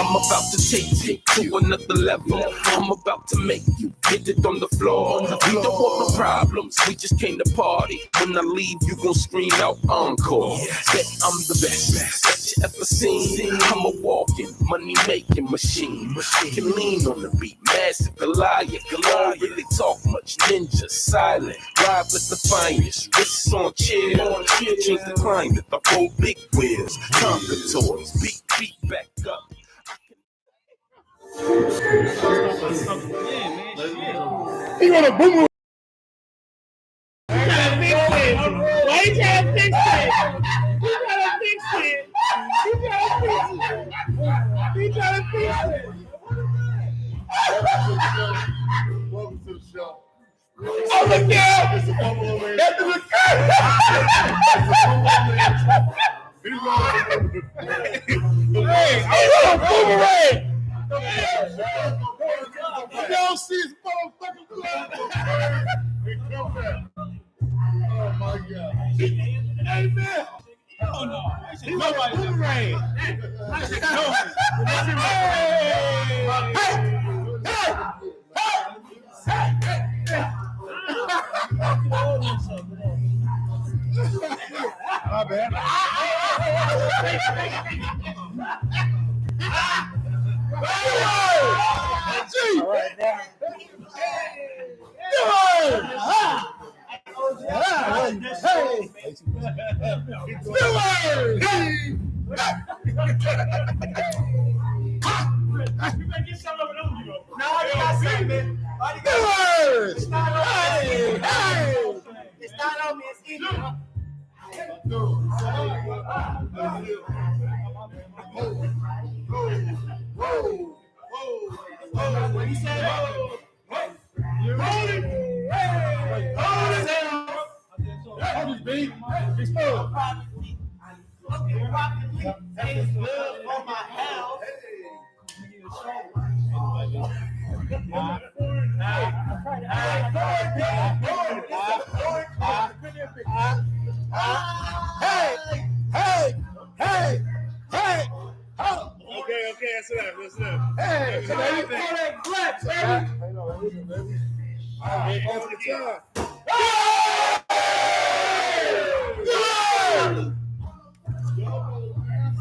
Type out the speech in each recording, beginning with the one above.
I'm about to take you to another level. I'm about to make you get it on the floor. We don't want no problems, we just came to party. When I leave, you gon' scream out encore. Bet I'm the best that you ever seen. I'm a walking, money-making machine. Can lean on the beat, massive Goliath. Galore really talk much, ninja, silent. Ride with the finest, wrists on chill. Change the climate, the whole big wheels. Conquer toys, beat back up. He gonna boom. Why you trying to fix it? He trying to fix it. Welcome to the show. Oh, look out! It's a bubble over here. Hey, you don't see his motherfucking blood. Oh my God. Hey man. Oh no. He's like a boomerang. My bad. All right, now. It's not on me, it's in you. What he said? Hold it, baby. It's full. It's good for my health. Okay, that's it. Hey, black, baby.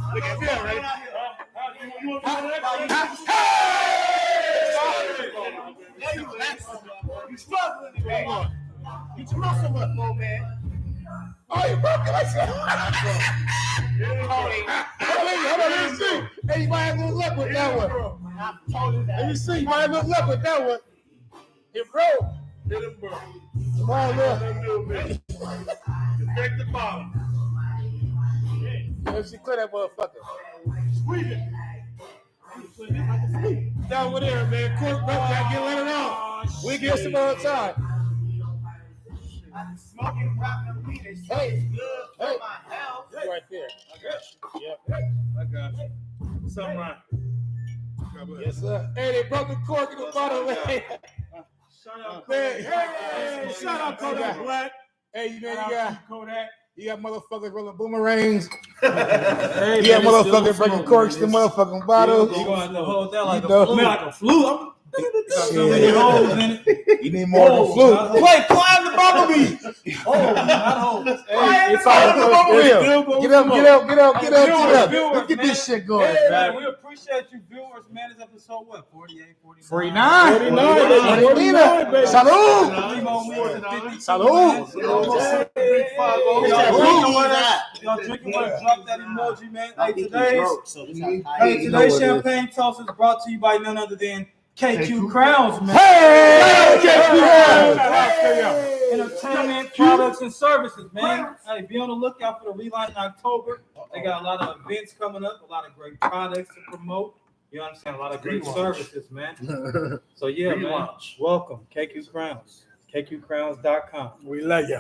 Look at him, right? You struggling, man. Get your muscle up, old man. Oh, you broke it. Hold on, let me see. Hey, you might have good luck with that one. Let me see, you might have good luck with that one. It broke. Hit him, bro. Come on, look. Defect the bottom. Let's see, clear that motherfucker. Squeeze it. Down with there, man. Cork, brother, gotta get let it on. We get some other time. Smoking rock and weed is good for my health. Right there. I got you. Yep. I got you. What's up, Ryan? Yes, sir. Hey, they broke the cork in the bottle. Shout out, man. Hey, shout out Kodak Black. Hey, you know you got Kodak. You got motherfuckers rolling boomerangs. Hey, you got motherfuckers breaking corks in motherfucking bottles. You gonna have to hold that like a flu. You need more than flu. Wait, climb the bumblebee. Not hold. It's all Get up. Let's get this shit going. Hey, man, we appreciate you viewers, man. It's episode what? 48, 49. Salud. Salud. Y'all drinking one, drop that emoji, man. Hey, today's champagne toast is brought to you by none other than KQ Crowns, man. Hey, KQ Crowns. Entertainment, products, and services, man. Hey, be on the lookout for the relaunch in October. They got a lot of events coming up, a lot of great products to promote. You understand? A lot of great services, man. So, yeah, man. Welcome, KQ Crowns. KQCrowns.com. We love you.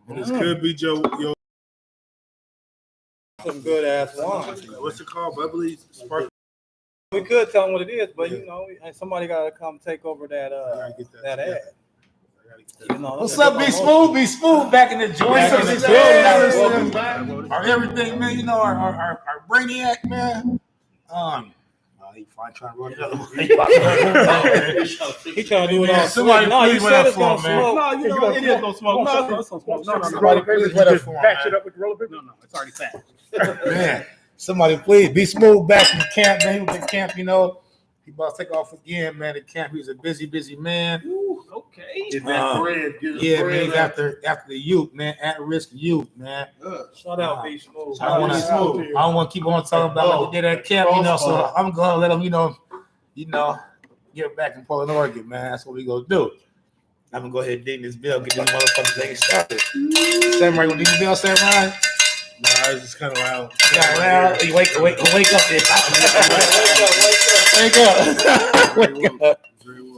And this could be Joe. Some good ass wine. What's it called? Bubbly Spark. We could tell them what it is, but you know, somebody gotta come take over that ad. You know, what's up, Be Smooth back in the joint. Our everything, man. You know, our brainiac, man. he finally trying to run another one. He trying to do it all. Somebody No, you please said run it's that gonna for him, man. smoke. No, you know, it is gonna smoke. No, it's gonna smoke. No, Somebody please run that for him, patch man. it up with roller paper. No, it's already patched. Man, somebody please be smooth back from the camp, man. He was in camp, you know. He about to take off again, man. The camp, he was a busy man. Ooh, okay. Get that bread. Get Yeah, bread, man. He's after the youth, man. At risk youth, man. Shout out, be smooth. I don't want to keep on talking about like they did at camp, you know. So I'm gonna let him, you know, get back in Portland, Oregon, man. That's what we gonna do. I'm gonna go ahead and ding this bill, get these motherfuckers thing started. Samurai, gonna ding the bill, Samurai? Nah, it's just kind of loud. Got loud. You wake up there. Wake up.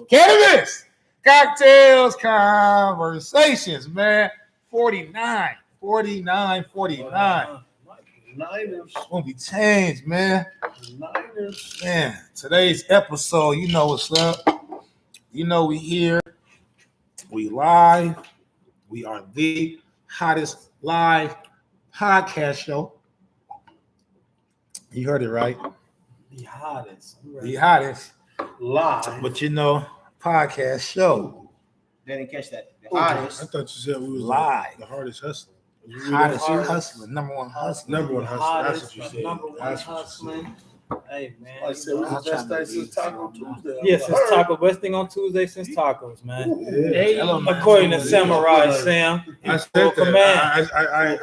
Cannabis, cocktails, conversations, man. 49. Niners. Gonna be changed, man. Niners. Man, today's episode, you know what's up. You know we here. We live. We are the hottest live podcast show. You heard it right. The hottest. The hottest Live. but you know, podcast show. They didn't catch that. The I hottest. thought you said we was Live. the hardest hustler. Hottest hustler, number one hustler. Number one hustler. That's what you said. Number one That's what you hustling. Hey man. I said we was the best day since Taco Tuesday. Yes, it's Taco. Best thing on Tuesday since tacos, man. Hey, hello, man. According to Samurai Sam. I said that. Command. I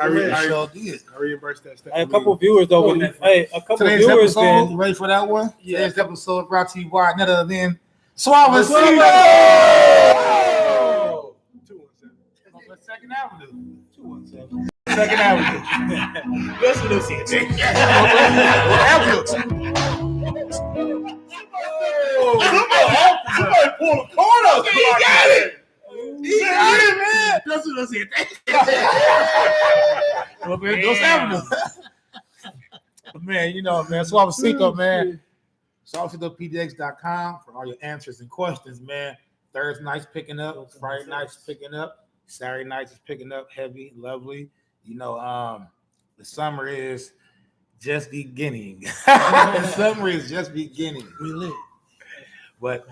reimbursed that. Hey, a couple viewers though. Hey, a couple Today's viewers episode, been. ready for that one? Yeah. Today's episode brought to you by none other than Suavecito. 217. Second Avenue. 217. Second Avenue. Let's Lucy. Somebody pulled a card up. He got it. He got it, man. That's what I said. Those Avenue. Man, you know, man, Suavecito, man. SuavecitoPDX.com for all your answers and questions, man. Thursday night's picking up, Friday night's picking up, Saturday nights is picking up heavy, lovely. You know, the summer is just beginning. The summer is just beginning. We live. But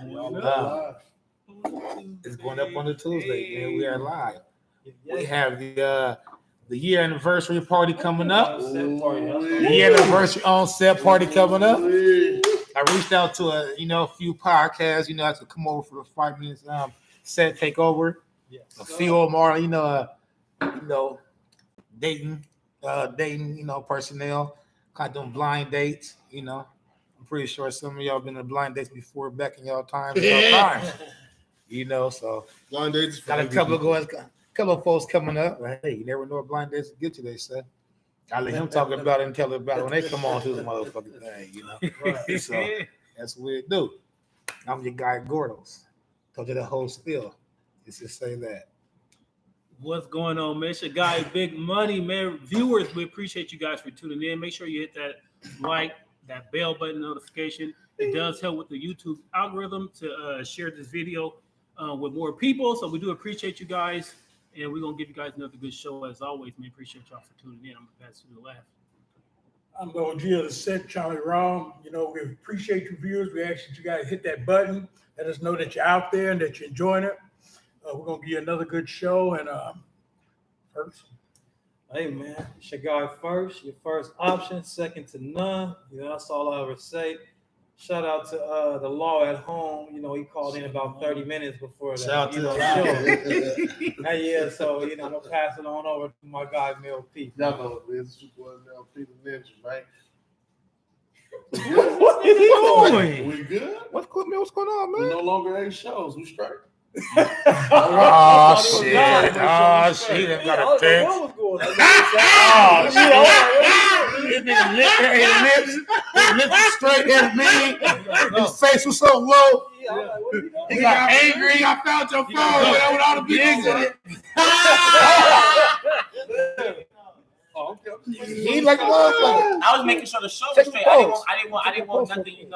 it's going up on the Tuesday, man. We are live. We have the year anniversary party coming up. The year anniversary on set party coming up. I reached out to a few podcasts, I had to come over for the 5 minutes set takeover. Yes. A few of them are, dating, personnel, kind of doing blind dates, I'm pretty sure some of y'all been in blind dates before back in y'all times. So Blind dates. got a couple of folks coming up. Hey, you never know what blind dates get you, they said. I let him talk about it and tell about it when they come on to the motherfucking thing, Right. So that's what we do. I'm your guy Gordos. Told you the whole spiel. Let's just say that. What's going on, man? It's your guy, Big Money, man. Viewers, we appreciate you guys for tuning in. Make sure you hit that like, that bell button notification. It does help with the YouTube algorithm to share this video with more people. So we do appreciate you guys. And we're going to give you guys another good show as always, man. Appreciate y'all for tuning in. I'm going to pass it to the left. I'm the OG of the set, Charlie Raw. We appreciate you viewers. We ask that you guys hit that button. Let us know that you're out there and that you're enjoying it. We're going to give you another good show. And first. Hey man, it's your guy first, your first option, second to none. That's all I ever say. Shout out to the law at home. He called in about 30 minutes before the Shout out to the show. Yeah, so I'm gonna pass it on over to my guy Mel P. Y'all know what it is. It's your boy now, Peter Ninja, man. What is he doing? We good? What's going on, We no longer 8 shows. We straight. Oh shit! He done got a text. What was going on? His nigga his lips straight as me. His face was so low. He got angry. I found your phone with all the big in it. Oh, okay. He like a motherfucker. I was making sure the show was Take straight. the I post. didn't want nothing,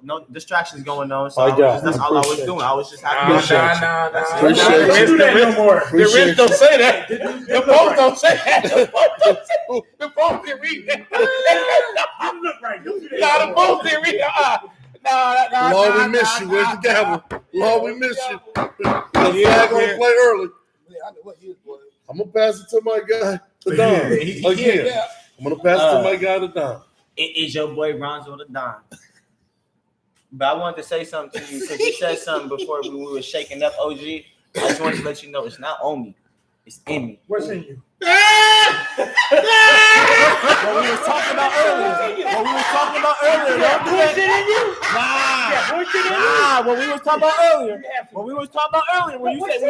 no distractions going on. So Oh, yeah. that's all I was Appreciate doing. you. I was just having Nah. Appreciate The you. rest do that no more. The Appreciate rest don't say that. The post don't say that. The post didn't read that. You look right. Don't do that Nah, the no more. post didn't read that. Nah. Lord, we miss you. Where's the gavel? Lord, we miss you. The flag gonna play early. I'm gonna pass it to my guy, to Don. Again, I'm gonna pass it to my guy, to Don. It is your boy Ronzo the Don. But I wanted to say something to you because you said something before we were shaking up, OG. I just wanted to let you know it's not on me, it's in me. What's in you? What we was talking about earlier. Don't do that. Bullshit in you? Nah. Bullshit in you? What we was talking about earlier. When you said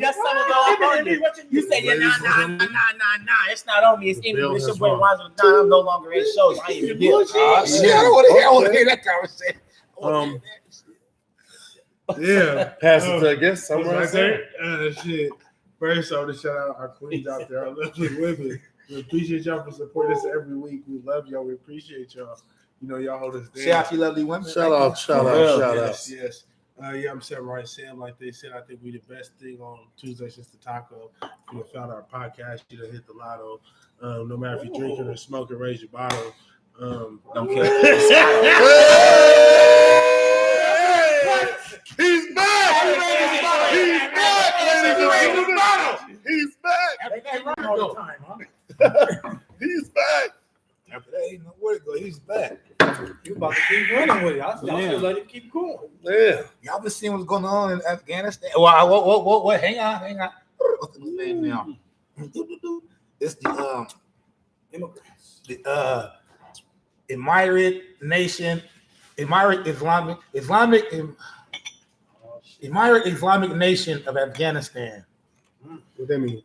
that's something going on you. You said nah. It's not on me. It's in me. It's your boy Ronzo the Don. I'm no longer in shows. I ain't even here. Shit, I don't want to hear that conversation. Yeah, pass it to, I guess, someone Right right there. there. Shit. First, I want to shout out our queens out there, our lovely women. We appreciate y'all for supporting us every week. We love y'all. We appreciate y'all. You know, y'all hold us down. Shout out to you lovely women. Shout out. Yes. Yeah, I'm Samurai Sam. Like they said, I think we the best thing on Tuesday since the taco. You know, found our podcast. You done hit the lotto. No matter if you're drinking or smoking, raise your bottle. Don't care. He's back! He's back! All the time, huh? He's back! After that, ain't nowhere to go. He's back. You about to keep running with it. I still let it keep going. Yeah. Y'all been seeing what's going on in Afghanistan? Well, what? Hang on. What's the name now? It's the Emirate Islamic Nation of Afghanistan. What that mean?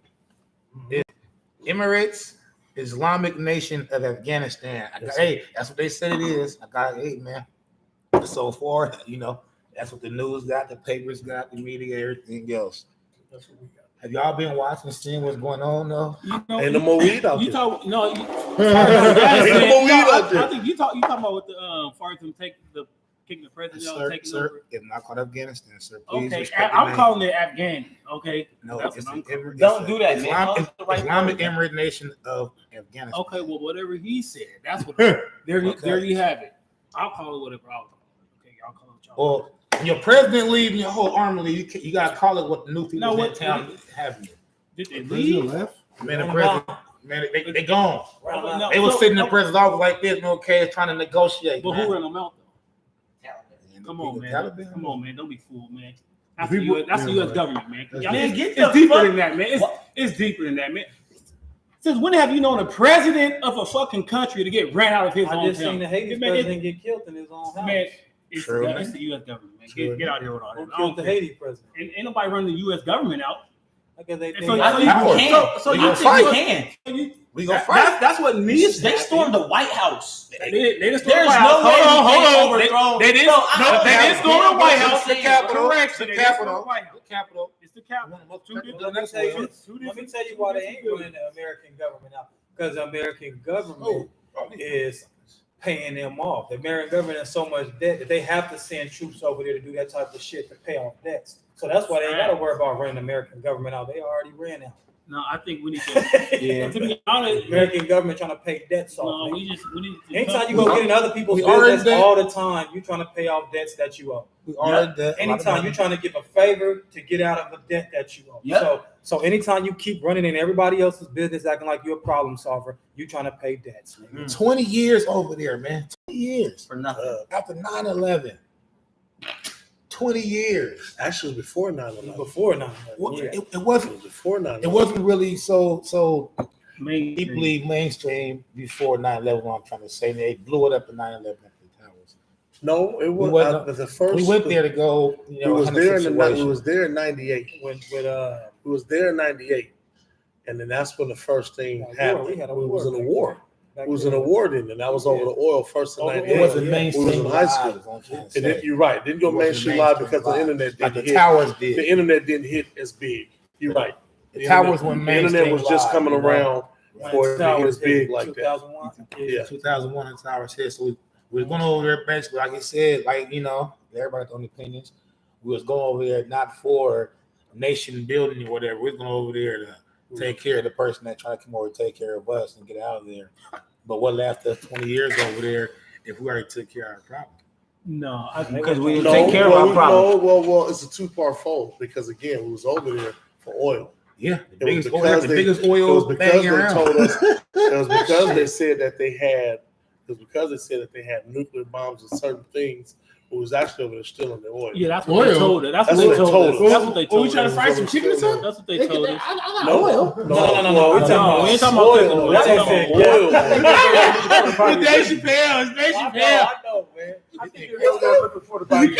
Emirates Islamic Nation of Afghanistan. Hey, that's what they said it is. Man. So far, that's what the news got, the papers got, the media, everything else. That's what we got. Have y'all been watching, seeing what's going on though? Ain't no more weed out there. Ain't no more weed out there. I think you talking about with the far as them kicking the president out, taking over. It's not called Afghanistan, sir. Please Okay, respect the I'm name. calling it Afghan. Okay, No, that's it's what I'm calling it. Don't do that, man. Islamic Emirate Nation of Afghanistan. Okay, well, whatever he said, that's what. There you have it. I'll call it whatever I'll call it. Okay, y'all call it y'all. Well, when your president leave and your whole army leave, you gotta call it what the new people No, in what- town have you. Did they leave? Man, the president, they gone. No, They was so- sitting in the president's office like this, no case, trying to negotiate. But man. who ran them out though? Come on, man. Come on, man. Don't be fooled, man. That's the U.S. government, man. Y'all, it's deeper than that, man. It's deeper than that, man. Since when have you known a president of a fucking country to get ran out of his I own just seen town? the Haiti Man, president get killed in his own house. Man, it's True, the man. U.S. government, man. Get out of here with all that. Who I killed don't the care. Haiti president? Ain't nobody running the U.S. government out. I guess they So think you I think we can. so We you gonna think fight. you can. We gonna fight. That's what needs. They stormed the White House. They just stormed There's the White House. no way Hold we on. can't overthrow. They didn't. No, No, they didn't storm the White House. The Capitol. Correction. They didn't storm the White House. Capital. It's the Capitol. Let me tell you why they ain't running the American government out. Because the American government is paying them off. The American government has so much debt that they have to send troops over there to do that type of shit to pay off debts. So that's why they ain't got to worry about running the American government out. They already ran out. No, I think we need to. Yeah. To be honest, American government trying to pay debts off. no, man. we need to. Anytime you go get in other people's We are in business debt. all the time, you trying to pay off debts that you owe. We are in debt. Anytime you're trying to give a favor to get out of a debt that you owe. Yep. So anytime you keep running in everybody else's business acting like you're a problem solver, you're trying to pay debts. Man. 20 years over there, man. 20 years. For nothing. After 9/11. 20 years. Actually, before 9/11. Before now. Well, Yeah. it wasn't. Before 9/11. It wasn't really so Mainstream. deeply mainstream before 9/11. What I'm trying to say, they blew it up in 9/11 at the towers. No, it was wasn't- the first. We went there to go. We was there in situation. we was there in '98. With We was there in '98, and then that's when the first thing Yeah, war. happened. We had a We war was in a back war. back We was then. in a war then, and that was over the oil first in Over the '98. It wasn't Yeah. mainstream. We was in high live, school. is what I'm trying to And say. then, you're right. Didn't go It wasn't mainstream live mainstream because the live. internet Like didn't the hit. towers did. The internet didn't hit as big. You're right. The towers went The internet mainstream was just live, coming you know? around before it was big like that. 2001. Yeah. 2001 in Towers hit. So we was going over there basically, like I said, like, you know, everybody's own opinions. We was going over there not for nation building or whatever. We was going over there to take care of the person that tried to come over and take care of us and get out of there. But what left us 20 years over there if we already took care of our problem? No, because we didn't take care of our problem. No, well, it's a two-part fold because again, we was over there for oil. Yeah, It was because they told us. It was because they said that they had. It was because they said that they had nuclear bombs and certain things. It was actually over there stealing the oil. Yeah, that's what they told us. That's what they told us. That's what they told us. We trying to fry some chicken or something? That's what they told us. No. We ain't talking about cooking. We're talking about oil. Dave Chappelle. Dave Chappelle. I know, man. I think you're looking for the body.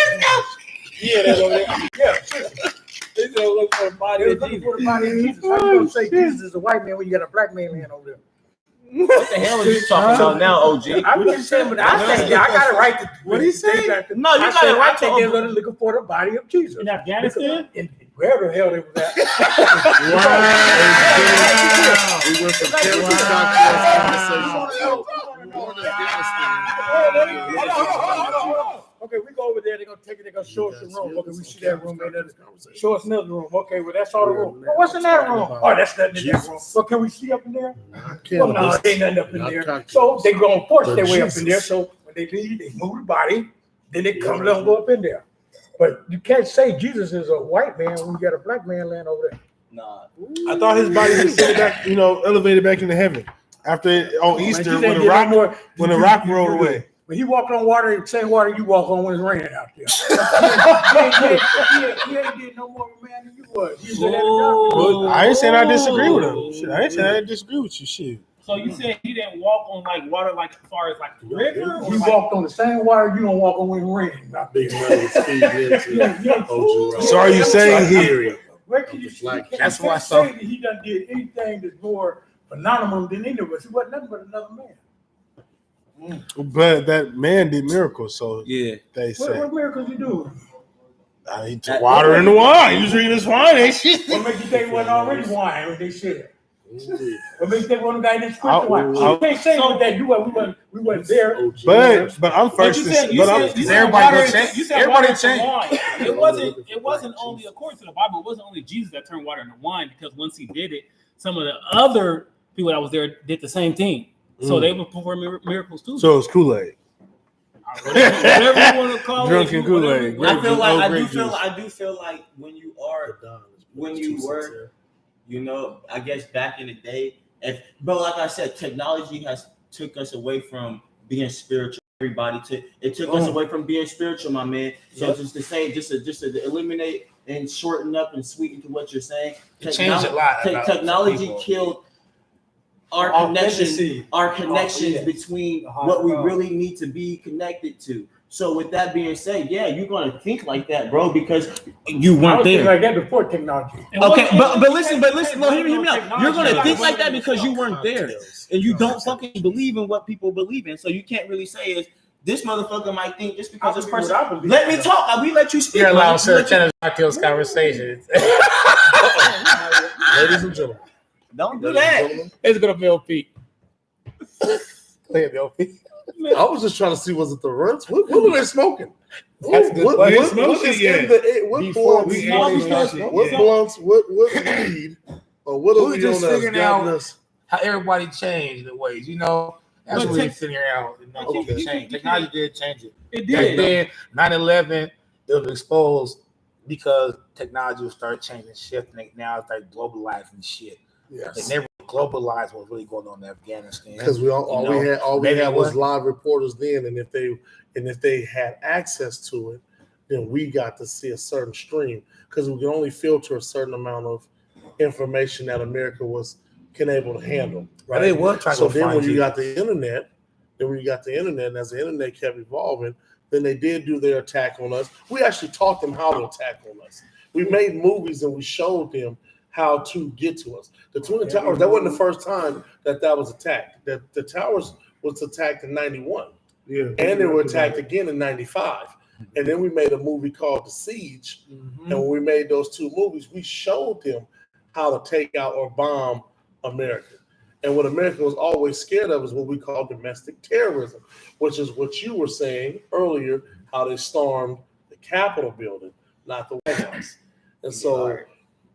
Yeah, that's over there. Yeah, He's gonna look for the body of Jesus. For the body of Jesus. How you gonna say Jesus is a white man when you got a black man laying over there? What the hell are you talking about now, OG? I'm just saying, but I think I got it right to. What he say? No, you got it right. I think they're looking for the body of Jesus In Afghanistan? Wherever the hell they was at. We went from Cannabis conversation. Okay, we go over there. They're gonna take it. They're gonna show us the room. Okay, we see that room. Show us another room. Okay, well that's all the room. Well, what's in that room? Oh, that's nothing in that room. So can we see up in there? Well, no, there ain't nothing up in there. So they gonna force their way up in there. So when they leave, they move the body. Then they come along, go up in there. But you can't say Jesus is a white man when you got a black man laying over there. Nah. I thought his body was sent back, elevated back into heaven after on Easter when the rock rolled away. When he walked on water, same water you walk on when it's raining out there. He ain't did no more man than you was. I ain't saying I disagree with him. Shit, I ain't saying I disagree with you. Shit. So you said he didn't walk on like water, like as far as like the river? He walked on the same water you don't walk on when it's raining. Big man. So are you saying here? That's why I say that he done did anything that's more phenomenal than any of us. He wasn't nothing but another man. But that man did miracles, so yeah, they say. What miracles you do? He took water in the wine. You drinking this wine, ain't shit. What makes you think it wasn't already wine when they said? What makes you think one guy didn't switch the wine? You can't say that we wasn't there. But I'm first. You said everybody changed. You said water into wine. It wasn't only according to the Bible. It wasn't only Jesus that turned water into wine, because once he did it, some of the other people that was there did the same thing. So they would perform miracles too. So it's Kool-Aid. Whatever you want to call Drinking Kool-Aid. I do feel like when you were, I guess back in the day, but like I said, technology has took us away from being spiritual. It took us away from being spiritual, my man. So just to eliminate and shorten up and sweeten to what you're saying, it changed a lot. Technology killed our connections between what we really need to be connected to. So with that being said, yeah, you're gonna think like that, bro, because you weren't there. Like that before technology. Okay, but listen, no, hear me out. You're gonna think like that because you weren't there, and you don't fucking believe in what people believe in. So you can't really say is this motherfucker might think just because this person. Let me talk. We let you speak. You're allowed to channel Kills conversations. Ladies and gentlemen. Don't do that. It's gonna be OP. Play OP. I was just trying to see, was it the runts? What were they smoking? That's good. What blunts, what weed, or what are we just on figuring out how everybody changed the ways, That's what we're figuring out. Technology did change it. It did. Then 9/11, it was exposed because technology will start changing, shifting. Now it's like globalized and shit. Yes. They never globalized what's really going on in Afghanistan. Because we had was live reporters then, and if they had access to it, then we got to see a certain stream, because we can only filter a certain amount of information that America was able to handle. Right. They were trying so then when you got the internet, and as the internet kept evolving, then they did do their attack on us. We actually taught them how to attack on us. We made movies and we showed them how to get to us. The Twin Towers, that wasn't the first time that was attacked. The towers was attacked in 91. Yeah. And they were attacked again in 95. And then we made a movie called The Siege. Mm-hmm. And when we made those two movies, we showed them how to take out or bomb America. And what America was always scared of is what we call domestic terrorism, which is what you were saying earlier, how they stormed the Capitol building, not the White House. And so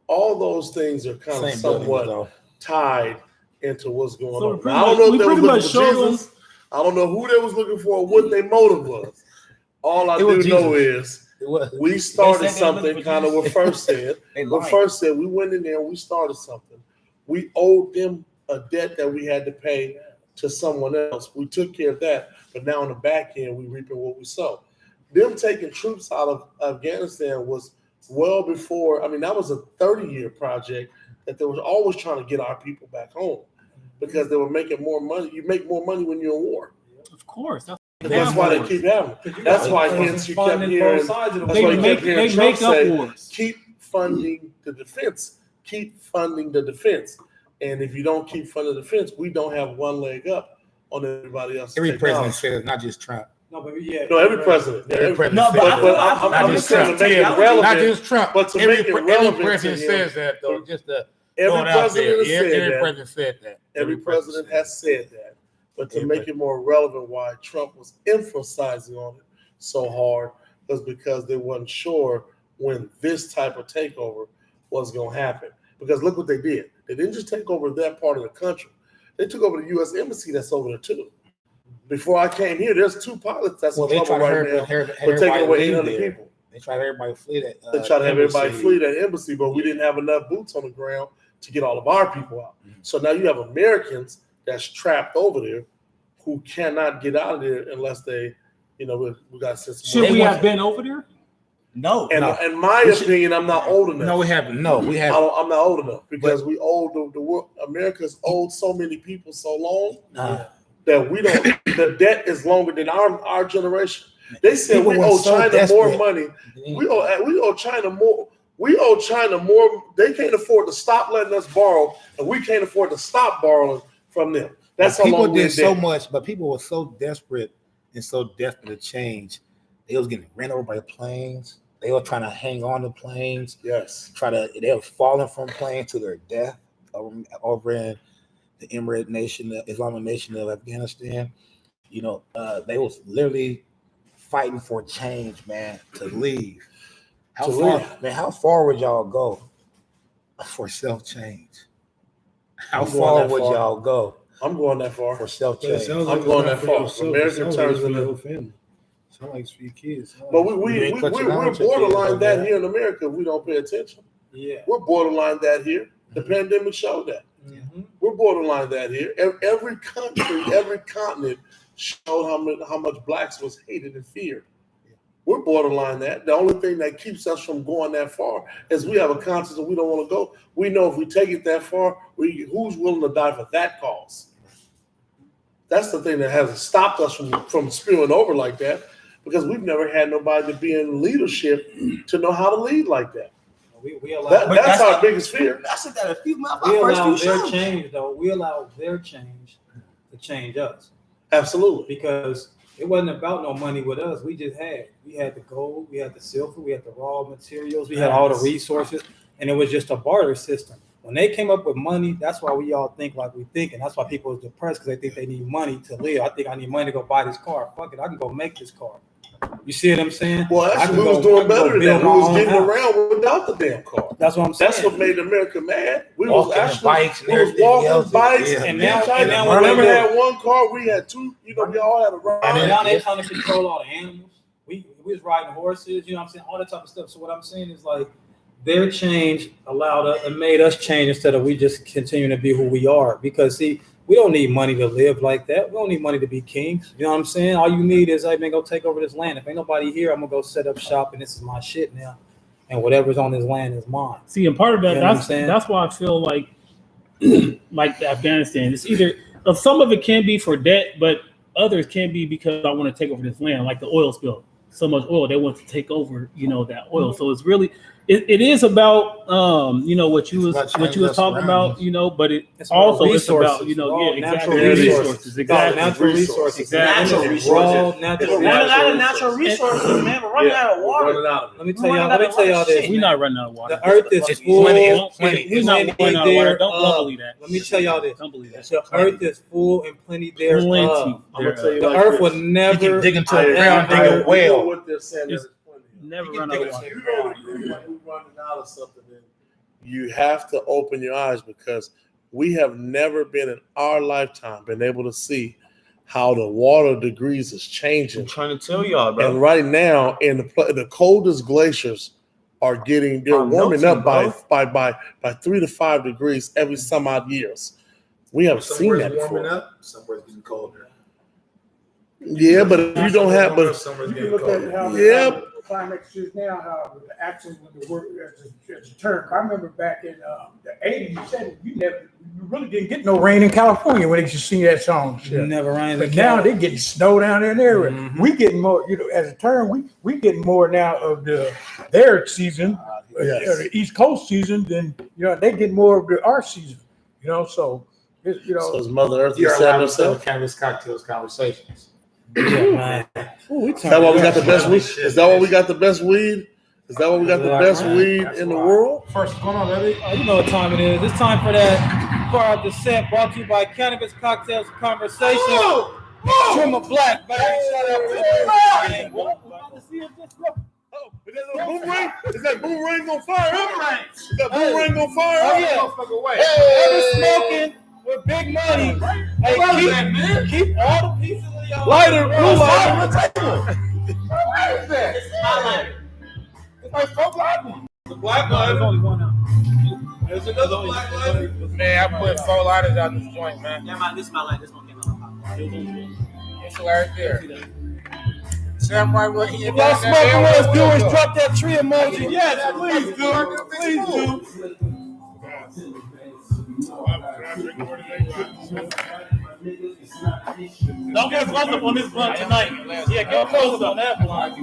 all those things are kind of somewhat tied into what's going on. I don't know if they were looking for Jesus. I don't know who they was looking for or what their motive was. All I do know is we started something, kind of what First said. What First said, we went in there and we started something. We owed them a debt that we had to pay to someone else. We took care of that, but now on the back end, we reaping what we sow. Them taking troops out of Afghanistan was well before. I mean, that was a 30-year project that they was always trying to get our people back home because they were making more money. You make more money when you're in war. Of course. That's why they keep having it. That's why hence you kept hearing. They make up wars. Keep funding the defense. Keep funding the defense. And if you don't keep funding the defense, we don't have one leg up on everybody else. Every president said it, not just Trump. No, every president. No, but I'm just saying to make it relevant. Not just Trump. But to make it relevant, every president says that, though. Just every president said that. Every president has said that. But to make it more relevant, why Trump was emphasizing on it so hard was because they wasn't sure when this type of takeover was going to happen. Because look what they did. They didn't just take over that part of the country. They took over the U.S. Embassy that's over there, too. Before I came here, there's 2 pilots that's in trouble right now for taking away 800 people. They tried to have everybody flee that. They tried to have everybody flee that embassy, but we didn't have enough boots on the ground to get all of our people out. So now you have Americans that's trapped over there who cannot get out of there unless they, we got to send some. Should we have been over there? No. And in my opinion, I'm not old enough. No, we haven't. No, we haven't. I'm not old enough because we owed the world. America's owed so many people so long that we don't. The debt is longer than our generation. They said we owe China more money. We owe China more. We owe China more. They can't afford to stop letting us borrow, and we can't afford to stop borrowing from them. That's how long we did so much. But people were so desperate and so desperate to change. They was getting ran over by planes. They were trying to hang on to planes. Yes. They were falling from planes to their death over in the Emirate nation, the Islamic nation of Afghanistan. They was literally fighting for change, man, to leave. How far would y'all go for self-change? How far would y'all go? I'm going that far for self-change. I'm going that far. American terms in the family. Sound like it's for your kids. But we're borderline that here in America if we don't pay attention. Yeah. We're borderline that here. The pandemic showed that. Mm-hmm. We're borderline that here. Every country, every continent showed how much blacks was hated and feared. We're borderline that. The only thing that keeps us from going that far is we have a conscience and we don't want to go. We know if we take it that far, who's willing to die for that cause? That's the thing that hasn't stopped us from spewing over like that, because we've never had nobody to be in leadership to know how to lead like that. That's our biggest fear. I said that a few months. We allow their change, though. We allow their change to change us. Absolutely. Because it wasn't about no money with us. We had the gold, we had the silver, we had the raw materials, we had all the resources, and it was just a barter system. When they came up with money, that's why we all think like we think, and that's why people are depressed, because they think they need money to live. I think I need money to go buy this car. Fuck it, I can go make this car. You see what I'm saying? Well, actually, we was doing better than that. We was getting around without the damn car. That's what I'm saying. That's what made America mad. We walking was walking bikes. And now we never had one car. We had 2. We all had a ride. And now they trying to control all the animals. We was riding horses. You know what I'm saying? All that type of stuff. So what I'm saying is like their change allowed us and made us change instead of we just continuing to be who we are. Because see, we don't need money to live like that. We don't need money to be kings. You know what I'm saying? All you need is, hey, man, go take over this land. If ain't nobody here, I'm going to go set up shop, and this is my shit now. And whatever's on this land is mine. See, and part of that, that's why I feel like Afghanistan, it's either, some of it can be for debt, but others can be because I want to take over this land, like the oil spill. So much oil, they want to take over, that oil. So it's really, it is about what you was us talking around about, but It's also about it's about resources, exactly natural resources, exactly natural resources, exactly. Natural raw resources. natural We're running out of resources. natural resources, man. We're running out of water. Let me We're running tell out of y'all this. shit, We're man. not running out of water. The earth is It's full. plenty. We're not running out of water. Don't believe that. Let me tell y'all this. Don't believe that. The earth is full and plenty thereof. Plenty. I'm gonna tell you The like earth this. will You never can dig into I a ground, dig a agree well. with what they're saying. It's- There's plenty of it. Never You run can out dig of water. If you know that you're running out of something, then you have to open your eyes, because we have never been in our lifetime been able to see how the water degrees is changing. I'm trying to tell y'all, And bro. right now, in the coldest glaciers are they're warming melting, up by 3 to 5 degrees every some odd years. We haven't seen that before. up, somewhere's getting colder. Yeah, but if you don't have, but somewhere's You can look at how Yeah. the climate is now, how the actions with the work as a term. I remember back in the 80s, you really didn't get no rain in California when they used to sing that song. Shit. never rain. But now they getting snow down there and everywhere. Mhm. We getting more, as a term, we getting more now of their season, Yes. the East Coast season than they get more of our season. So it's, so is Mother Earth You're setting allowed to herself? sell Cannabis Cocktails Conversations. Yeah, man. Is that why we got the best weed? Is that why we got the best weed? Is that why we got the best weed in the world? First, hold on, baby. You know what time it is. It's time for that far out descent brought to you by Cannabis Cocktails Conversation. Trim of Black, baby. Shout out to the Boomerang? Is that boomerang on fire? Is that boomerang on fire? Oh, yeah. Never smoking with big money. Hey, keep all the pieces of y'all. Lighter, blue lighter. The black one. There's only one out. There's another black lighter. Man, I put 4 lighters out this joint, man. Yeah, this my light. This one came out. It's right there. Samurai, what he If y'all smoking with us, viewers, drop that tree emoji. Yes, please do. Please do. Don't get close up on this blunt tonight. Yeah, get close up on that blunt.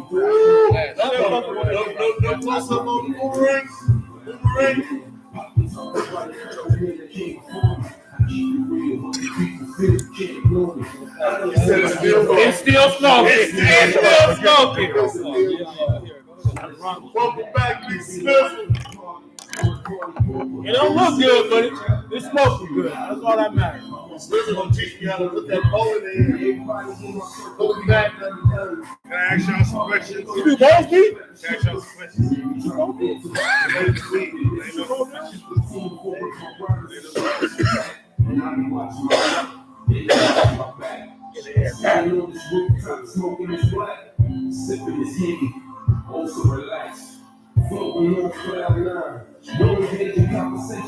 No close up on the boomerang. It's still smoking. It's still smoking. Welcome back, Big Smith. It don't look good, but it's smoking good. That's all that matters. Smith gonna teach me how to put that bowl in there. Welcome back. Can I ask y'all some questions? You do both, Pete? Can I ask y'all some questions?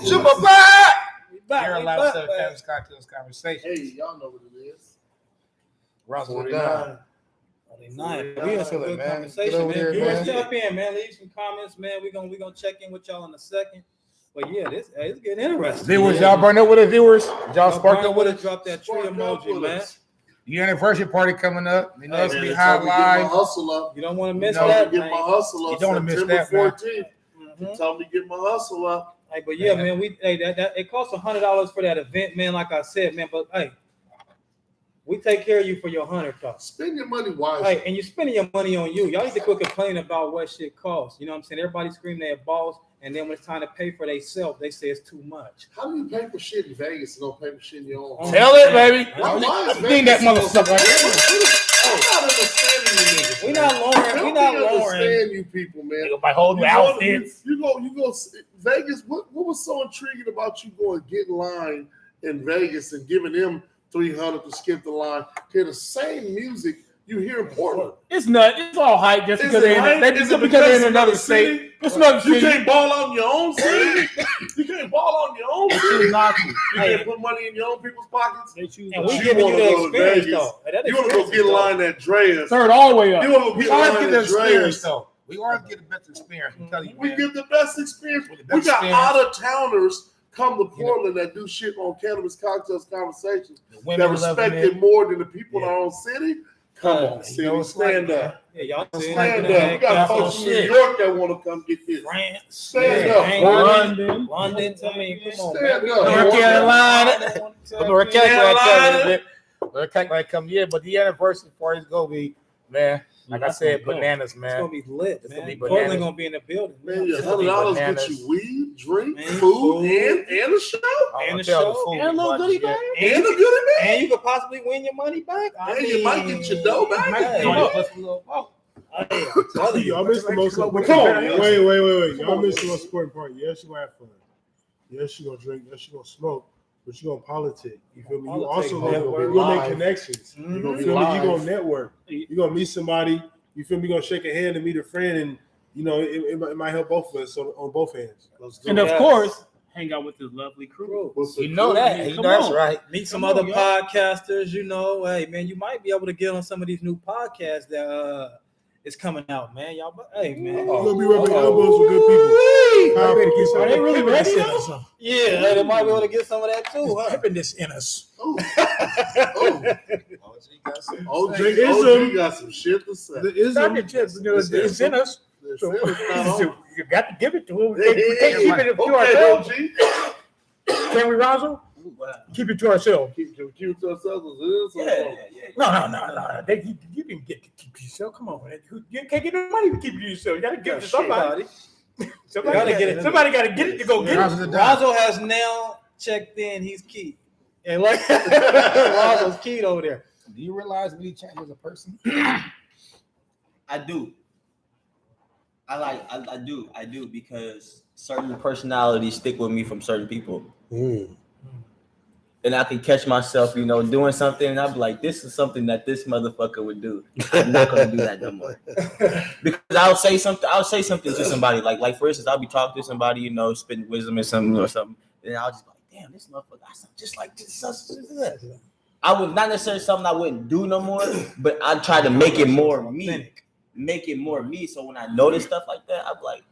Super Black! You're allowed to sell Cannabis Cocktails Conversations. Hey, y'all know what it is. Roster 49. Nice. Yeah, We had some feel it, good man. conversation, Get over man. there, Viewers, man. jump in, man. Leave some comments, man. We're gonna check in with y'all in a second. But yeah, it's getting interesting. Viewers, y'all burn up with us, viewers. Y'all spark up with us. Drop that tree emoji, man. Your anniversary party coming up. You know, it's Man, be it's hot time to get my live. hustle up. You don't want to miss No, that, Get man. my hustle up. You don't wanna miss September that, man. 14th. Mhm. Tell me to get my hustle up. Hey, but yeah, man, that it costs $100 for that event, man. Like I said, man, but hey, we take care of you for your $100. Spend your money wisely. Hey, and you're spending your money on you. Y'all need to quit complaining about what shit costs. You know what I'm saying? Everybody screaming their balls, and then when it's time to pay for themselves, they say it's too much. How do you pay for shit in Vegas and don't pay for shit in your own home? Tell it, baby. Why is Clean that Vegas so- motherfucker. I'm not understanding you niggas. We man. not lowering. We Help not me lowering. understand you people, man. By holding outfits. You go. Vegas. What was so intriguing about you going get in line in Vegas and giving them $300 to skip the line? Hear the same music you hear in Portland. It's not. It's all hype just Is because it they're hype? in, they, Is just it because they're in because another it's another state. It's another You city. can't ball out in your own city. You can't ball out in your own city. You can't put money in your own people's pockets. And But we you giving you wanna the go to experience, Vegas. though. That You want to go experience get in is line at Drea's. Third all the way up. You want to go We get in always line get the at experience, Drea's. though. We always get the best experience. I'm telling you, We man. get the best experience. With the We best got experience. out of towners come to Portland that do shit on Cannabis Cocktails Conversations The that women love respect it. it more than the people in our own city. Come on, see, stand up. Yeah, y'all Stand up. We got folks from New York that want to come get this. France, Stand up. London. I mean, come on, man. Stand up. North Carolina. North Carolina. North Carolina come here, but the anniversary party is gonna be, man. Like I said, bananas, man. It's gonna be lit, It's man. gonna be Portland bananas. gonna be in the building. Man, It's $100 gonna be get you weed, drink, Man, food, and a show. And a tell the show. food And a little budget goodie yet. bag. And a goodie bag. And you could possibly win your money back. And you might get your dough back. Hey, Come on. plus a little- oh, hey, I'm telling you. Y'all missed the most important. Come on, Wait. Y'all missed the most important part. Yes, you gonna have fun. Yes, you gonna drink. Yes, you gonna smoke. But you gonna politic. You feel me? You Politic, also network, you gonna make live. connections. Mhm. You feel me? You gonna network. You gonna meet somebody. You feel me? You gonna shake a hand and meet a friend, and you know it might help both of us on both ends. And of course, hang out with this lovely crew. You know that. You know that's right. Meet some Come other on, y'all. podcasters, you know. Hey, man, you might be able to get on some of these new podcasts that is coming out, man. Y'all, hey, man. You're gonna be rubbing elbows with good people. Are they really ready though? Yeah, they might be able to get some of that too, huh? Hippiness in us. OG got some shit to say. It's in us. So So, you got to give it to him. We can't keep it to ourselves. Can we, Ronzo? Keep it to ourselves. Keep it to ourselves. Yeah. No. You can get to keep it yourself. Come on, man. You can't get no money to keep it to yourself. You got to give it to somebody. Somebody got to get it to go get it. Razo has now checked in. He's key. And like Razo's keyed over there. Do you realize we change as a person? I do. I do because certain personalities stick with me from certain people. And I can catch myself, doing something, and I'll be like, this is something that this motherfucker would do. I'm not gonna do that no more. Because I'll say something to somebody, like for instance, I'll be talking to somebody, spitting wisdom or something, and I'll just be like, damn, this motherfucker, I sound just like this. I would not necessarily something I wouldn't do no more, but I try to make it more me. So when I notice stuff like that, I'm like,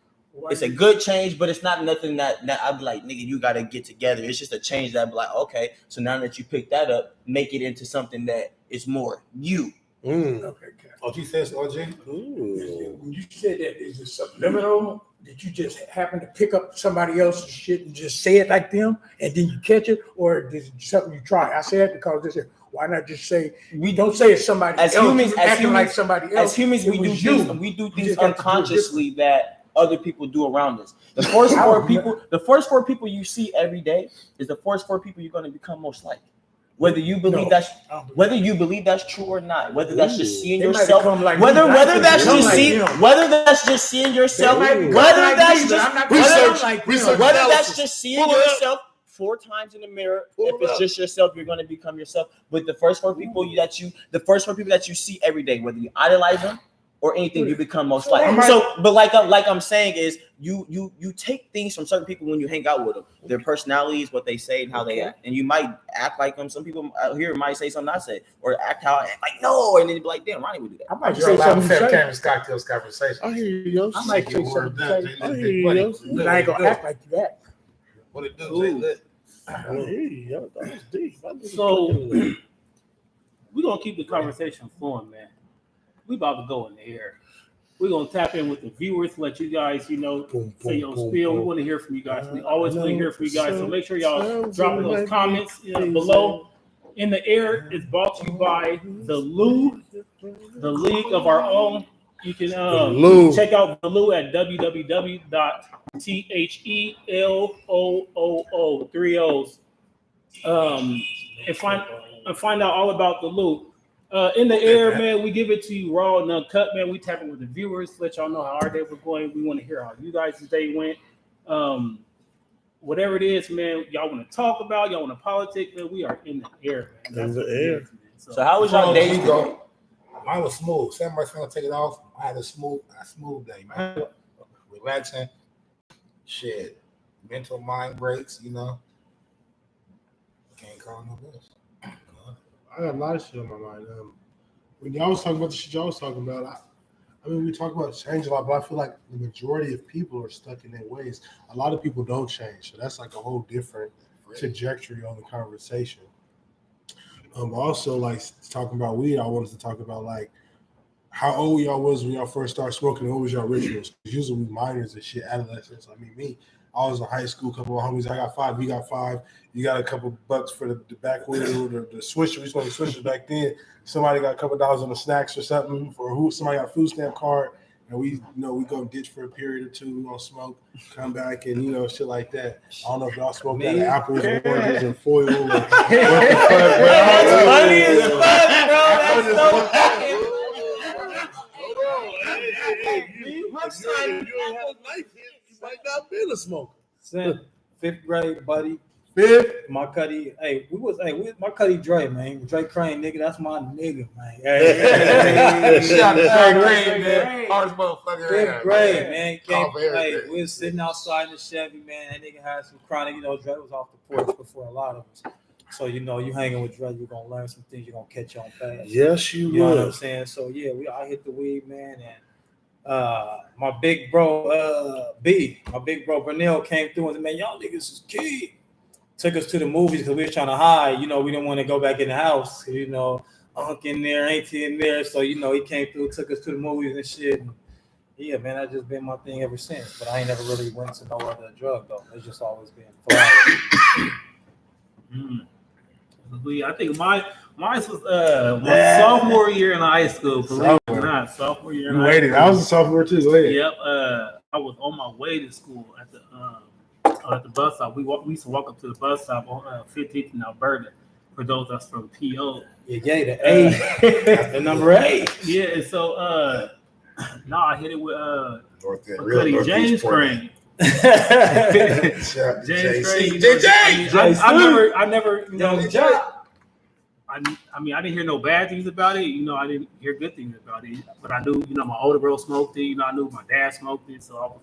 it's a good change, but it's not nothing that I'd be like, nigga, you gotta get together. It's just a change that I'd be like, okay, so now that you pick that up, make it into something that is more you. Okay. OG says OG. When you said that, is it subliminal? Did you just happen to pick up somebody else's shit and just say it like them, and then you catch it, or is it something you try? I say it because they say, why not just say we don't say it's somebody As else? humans, Acting like somebody else. As humans, we do things unconsciously that other people do around us. The first four people you see every day is the first four people you're going to become most like. Whether you believe that's true or not, whether that's just seeing yourself, whether that's just seeing yourself, whether that's just seeing yourself 4 times in the mirror. If it's just yourself, you're going to become yourself. But the first four people that you see every day, whether you idolize them or anything, you become most like. So, but like I'm saying is, you take things from certain people when you hang out with them, their personalities, what they say, and how they act, and you might act like them. Some people out here might say something I say, or act how I act, like no, and then you be like, damn, Ronnie would do that. I might say something. Cannabis cocktails conversation. I hear you, yo. I might say something. I hear you, yo. But I ain't gonna act like that. What it do? I hear you, yo. That was deep. So we're gonna keep the conversation flowing, man. We about to go in the air. We're gonna tap in with the viewers, let you guys, say your spiel. We want to hear from you guys. We always want to hear from you guys. So make sure y'all drop those comments below. In the Air is brought to you by the Lou, the League of Our Own. You can check out the Lou at www.THELOOO 3 O's and find out all about the Lou. In the Air, man, we give it to you raw and uncut, man. We tap in with the viewers, let y'all know how our day was going. We want to hear how you guys' day went. Whatever it is, man, y'all want to talk about, y'all want to politic, man, we are in the air, man. That's what it is, man. So how was your day? Mine was smooth. Somebody's gonna take it off. I had a smooth day, man. Relaxing. Shit. Mental mind breaks, Can't call no this. I got a lot of shit on my mind. When y'all was talking about the shit y'all was talking about, I mean, we talk about change a lot, but I feel like the majority of people are stuck in their ways. A lot of people don't change, so that's like a whole different trajectory on the conversation. Also, like talking about weed, I wanted to talk about like how old y'all was when y'all first started smoking, and what was y'all rituals? Usually we minors and shit, adolescents. I mean, me, I was in high school, a couple of homies, I got 5, you got 5, you got a couple bucks for the backwood or the swisher. We smoked swishers back then. Somebody got a couple dollars on the snacks or something, or who somebody got a food stamp card, and we go ditch for a period or two, we gonna smoke, come back, and shit like that. I don't know if y'all smoked out of apples or oranges or foil or what the fuck, but That's funny as fuck, bro. That's so fucking. If you ain't had a knife yet, you might not be a smoker. 5th grade, buddy. 5th? My cuddy, my cuddy Dre, man. Dre Crane, nigga, that's my nigga, man. Hey, Shout out to Dre Crane, man. man. Hardest motherfucker. 5th grade, man. We was sitting outside in the Chevy, man. That nigga had some chronic. Dre was off the porch before a lot of us. So, you hanging with Dre, you're going to learn some things. You're going to catch on fast. Yes, you know will. what I'm saying? So, yeah, I hit the weed, man. And my big bro, my big bro, Bernil came through and said, man, y'all niggas is key. Took us to the movies because we were trying to hide. We didn't want to go back in the house. Unc in there, auntie in there. So, he came through, took us to the movies and shit. And yeah, man, that's just been my thing ever since. But I ain't never really went to no other drug, though. It's just always been flowers. I think mine was my sophomore year in high school. Believe it or not, sophomore year in high school. I was a sophomore too. Go ahead. Yep. I was on my way to school at the bus stop. We used to walk up to the bus stop on 15th in Alberta. For those that's from PO. Yeah, the A. That's the number 8. Yeah, and so I hit it with James Crane. James Crane. I never, I mean, I didn't hear no bad things about it. I didn't hear good things about it. But I knew, my older bro smoked it. I knew my dad smoked it. So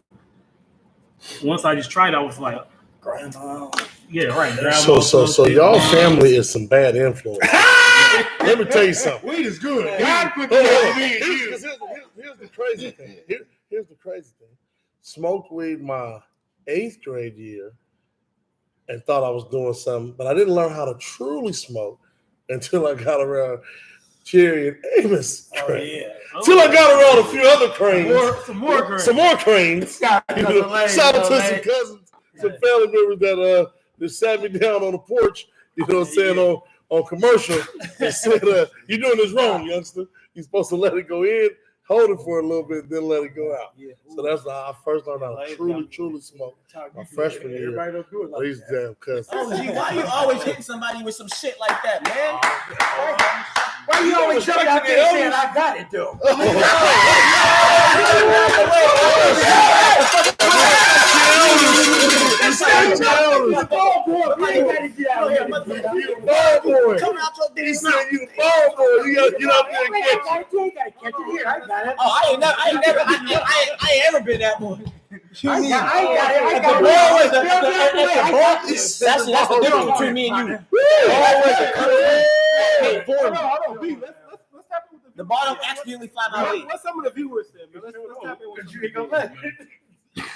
once I just tried, I was like, grandma. Yeah, right. Grandma So y'all family is some bad influence. Let me tell you something. Weed is good. Here's the crazy thing. Here's the crazy thing. Smoked weed my 8th grade year and thought I was doing something, but I didn't learn how to truly smoke until I got around Jerry and Amos. Until I got around a few other cranes. Some more cranes. Shout out to some cousins, some family members that sat me down on the porch, on commercial and said, you're doing this wrong, youngster. You're supposed to let it go in, hold it for a little bit, then let it go out. So that's how I first learned how to truly smoke. My freshman year. Everybody don't do it like these damn cousins. Why you always hitting somebody with some shit like that, man? Why you always jumping out there saying I got it, though? He said you the ball boy. You gotta get out there and catch it. I ain't ever been that boy. I got it. That's the difference between me and you. The bottom accidentally fly my way. What's some of the viewers said? Let's tap in with You gonna let We had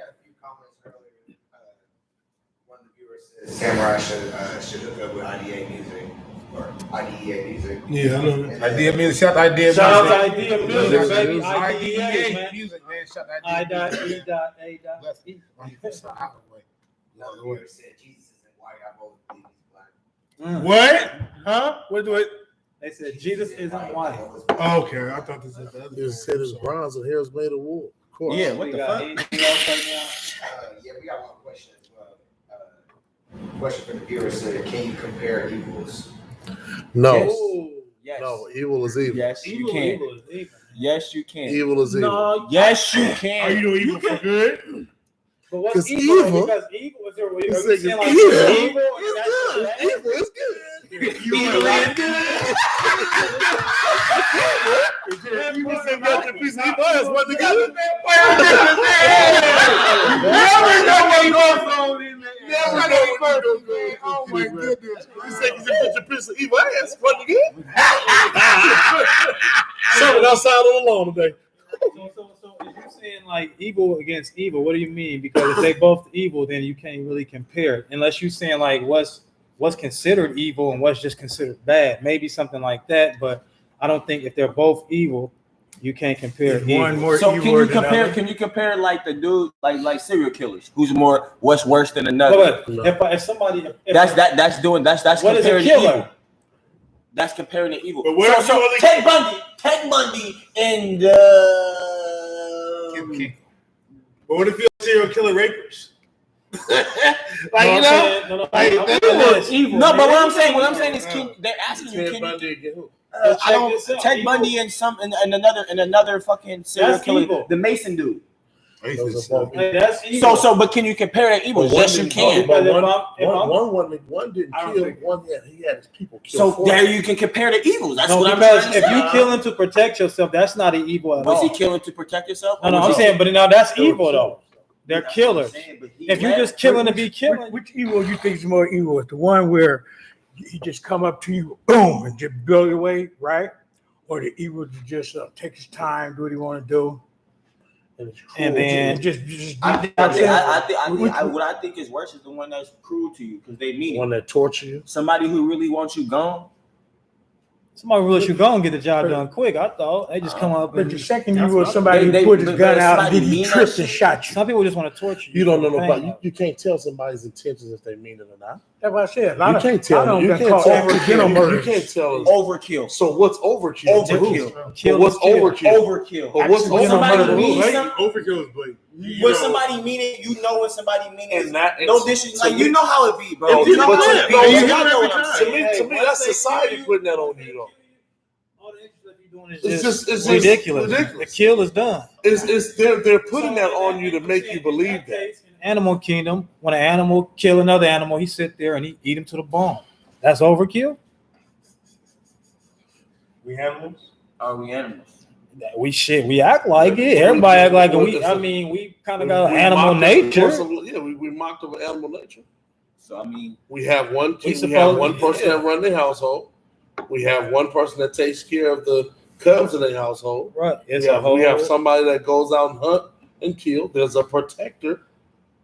a few comments earlier. One of the viewers said Samurai should hook up with IDA music or IDEA music. Yeah, I know. Idea music. Shout out Idea Shout out music. to Idea Music, baby. IDEA music, man. Shout out Idea. I.E.A.E. One of the viewers said Jesus isn't white. I both believe he's black. What? Huh? What do it? They said Jesus isn't white. Okay, I thought this was the other. It said it's bronze and hair is made of wool. Of course. Yeah, what the fuck? We got one question as well. Question for the viewers said, can you compare evils? No. Yes. No, evil is evil. Yes, you can. Evil is evil. Yes, you can. Evil is evil. No, Yes, you can. Are you doing evil for good? But what's 'Cause evil? evil- Because evil is there. Are He you said saying like evil. evil? It's good. Evil is good. Evil is good. You must have got your piece of evil ass one together. Never know what goes on in there. Never know what goes on. Oh my goodness. You said you put your piece of evil ass one together. Something outside on the lawn today. So if you're saying like evil against evil, what do you mean? Because if they both evil, then you can't really compare it. Unless you're saying like what's what's considered evil and what's just considered bad. Maybe something like that, but I don't think if they're both evil, you can't compare Is one evil. more So evil can you than compare? another? Can you compare like the dude, like serial killers? What's worse than another? But if somebody, That's what is a comparing killer? evil. That's comparing the evil. But what if you only- Ted Bundy, and But what if you're a serial killer rapers? Like, you know, evil. No, but what I'm saying is, they're asking you, Ted Bundy again who? I don't. Ted Bundy and another fucking serial That's killer, evil. the Mason dude. That's evil. So, but can you compare that evil? Yes, you can. Because One didn't I don't kill. think- He had his people killed. So there you can compare the evils. That's no, what I'm because trying to if say. you killing to protect yourself, that's not an evil at Was all. he killing to protect himself? No, I'm saying, but now that's evil though. They're killers. If you're just killing to be killing, Which evil you think is more evil? Is the one where he just come up to you, boom, and just blow you away, right? Or the evil to just take his time, do what he want to do, and then just what I think is worse is the one that's cruel to you because they mean One it. that torture you. Somebody who really wants you gone. somebody really should go and get the job done quick. I thought they just come up But and the second evil is somebody They- who put his but gun out and somebody then he mean tripped that and shit? shot you. some people just want to torture you. You don't know nobody. Pain. You can't tell somebody's intentions if they mean it or not. That's what I said. You can't tell. You can't tell. Overkill. So what's overkill? Overkill. Kill What's is kill. overkill? Overkill. But what's Accidental Somebody murder. means Like, something. overkill is blatant. When somebody mean it, you know when somebody mean it. And that- No disrespect. Like, to you me- know how it be, bro. No, You know but how to- it be. no, You you know every what I'm time. saying. To me, that's society putting that on you, though. All the extra stuff you're doing is It's just just ridiculous. ridiculous. The kill is done. They're putting that on you to make you believe that. In animal kingdom, when an animal kill another animal, he sit there and he eat him to the bone. That's overkill. We animals. Are we animals? We act like it. Everybody act like it. We kind of got animal nature. We mocked of animal nature. So I mean, We have one We king, we have supposed- one person yeah. that run the household. We have one person that takes care of the cubs in the household. Right. It's We have somebody that goes out and hunt and kill. There's a protector.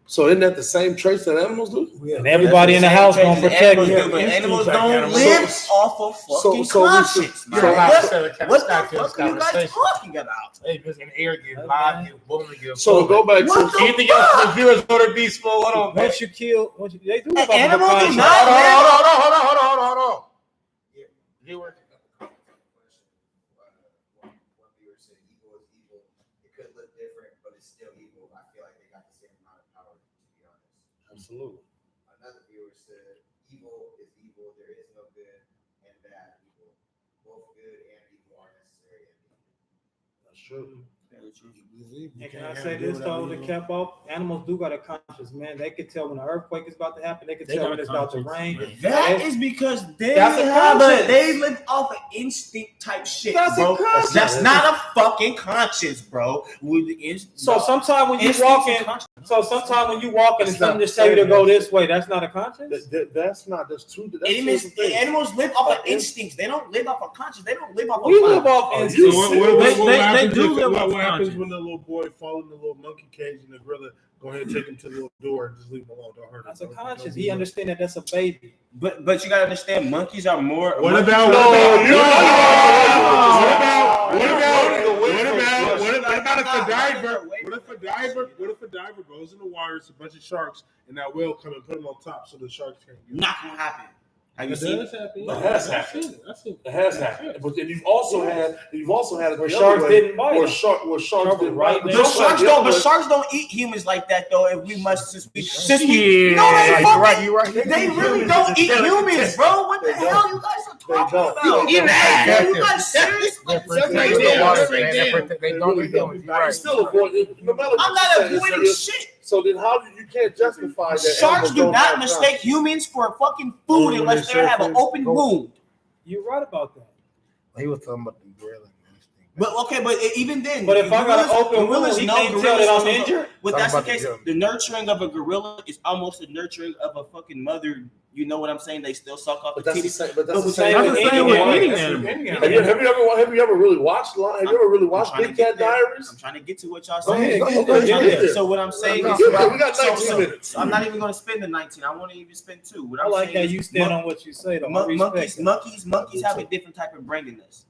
So isn't that the same traits that animals do? and everybody in the house gonna protect animals you. do, but animals like don't animals. live off of fucking so we conscience. should- man. so What the fuck are you guys talking about? Hey, just an air get live, get boom, get So go back What to the anything else the viewers go to be small. Hold on, man. Once you kill, they do An live off of animal the does conscience. not Hold on. Viewers. One viewer said evil is evil. It could look different, but it's still evil. I feel like they got the same amount of power, to be honest. absolutely. Another viewer said evil is evil. There is no good and bad evil. Both good and evil are necessary. That's true. And can I say this though, to cap off, animals do got a conscience, man. They can tell when an earthquake is about to happen. They can They tell got when a it's about to conscience. rain. That is because they That's a conscience. they live off of instinct type shit, That's a bro. conscience. That's not a fucking conscience, bro. So sometimes when you Instincts walking, and conscience. and something just tell you to go this way, that's not a conscience. That's not. That's two. That's Animals, two things. animals live off of instincts. They don't live off of conscience. They don't live off of We live violence. off So instinct. They do live off what happens conscience. when the little boy falls in the little monkey cage and the gorilla go ahead and take him to the little door and just leave him alone? Don't hurt him. That's a Don't- conscience. don't He do understand that that's a baby. But you gotta understand, monkeys are more. What monkeys about are- What if a diver goes in the water, it's a bunch of sharks, and that whale come and put him on top so the sharks can't get him? Not gonna happen. Have you It seen does it? happen. It has happened. It has happened. But then you've also had it Where the sharks other way, didn't bite where them. sharks didn't bite. But But Just sharks like the don't. other But way. sharks don't eat humans like that, though. If we must, since we, Yeah. no, they You're fucking, right, you're right. They really don't eat humans, bro. What the hell you guys are talking don't. about? Yeah. You guys serious? They don't eat humans. You're You right. still avoid it. No matter what I'm you not say, avoiding it's- shit. So then, how do you can't justify that? Sharks animals do don't not have mistake humans for fucking food When unless they they have an surface, open wound. You're right about that. He was talking about the gorilla. But okay, but even then, But if I got an open gorillas, wound, you can't tell that I'm injured. But that's the case. The nurturing of a gorilla is almost the nurturing of a fucking mother. You know what I'm saying? They still suck off the titties. But that's the same with any animal. Have you ever really watched Big Cat Diaries? I'm trying to get to what y'all Go saying. ahead. So what I'm saying is, we got 19 minutes. I'm not even going to spend the 19. I won't even spend 2. What I I'm like saying how you stand on what you say. Though. Monkeys have a different type of brain than us.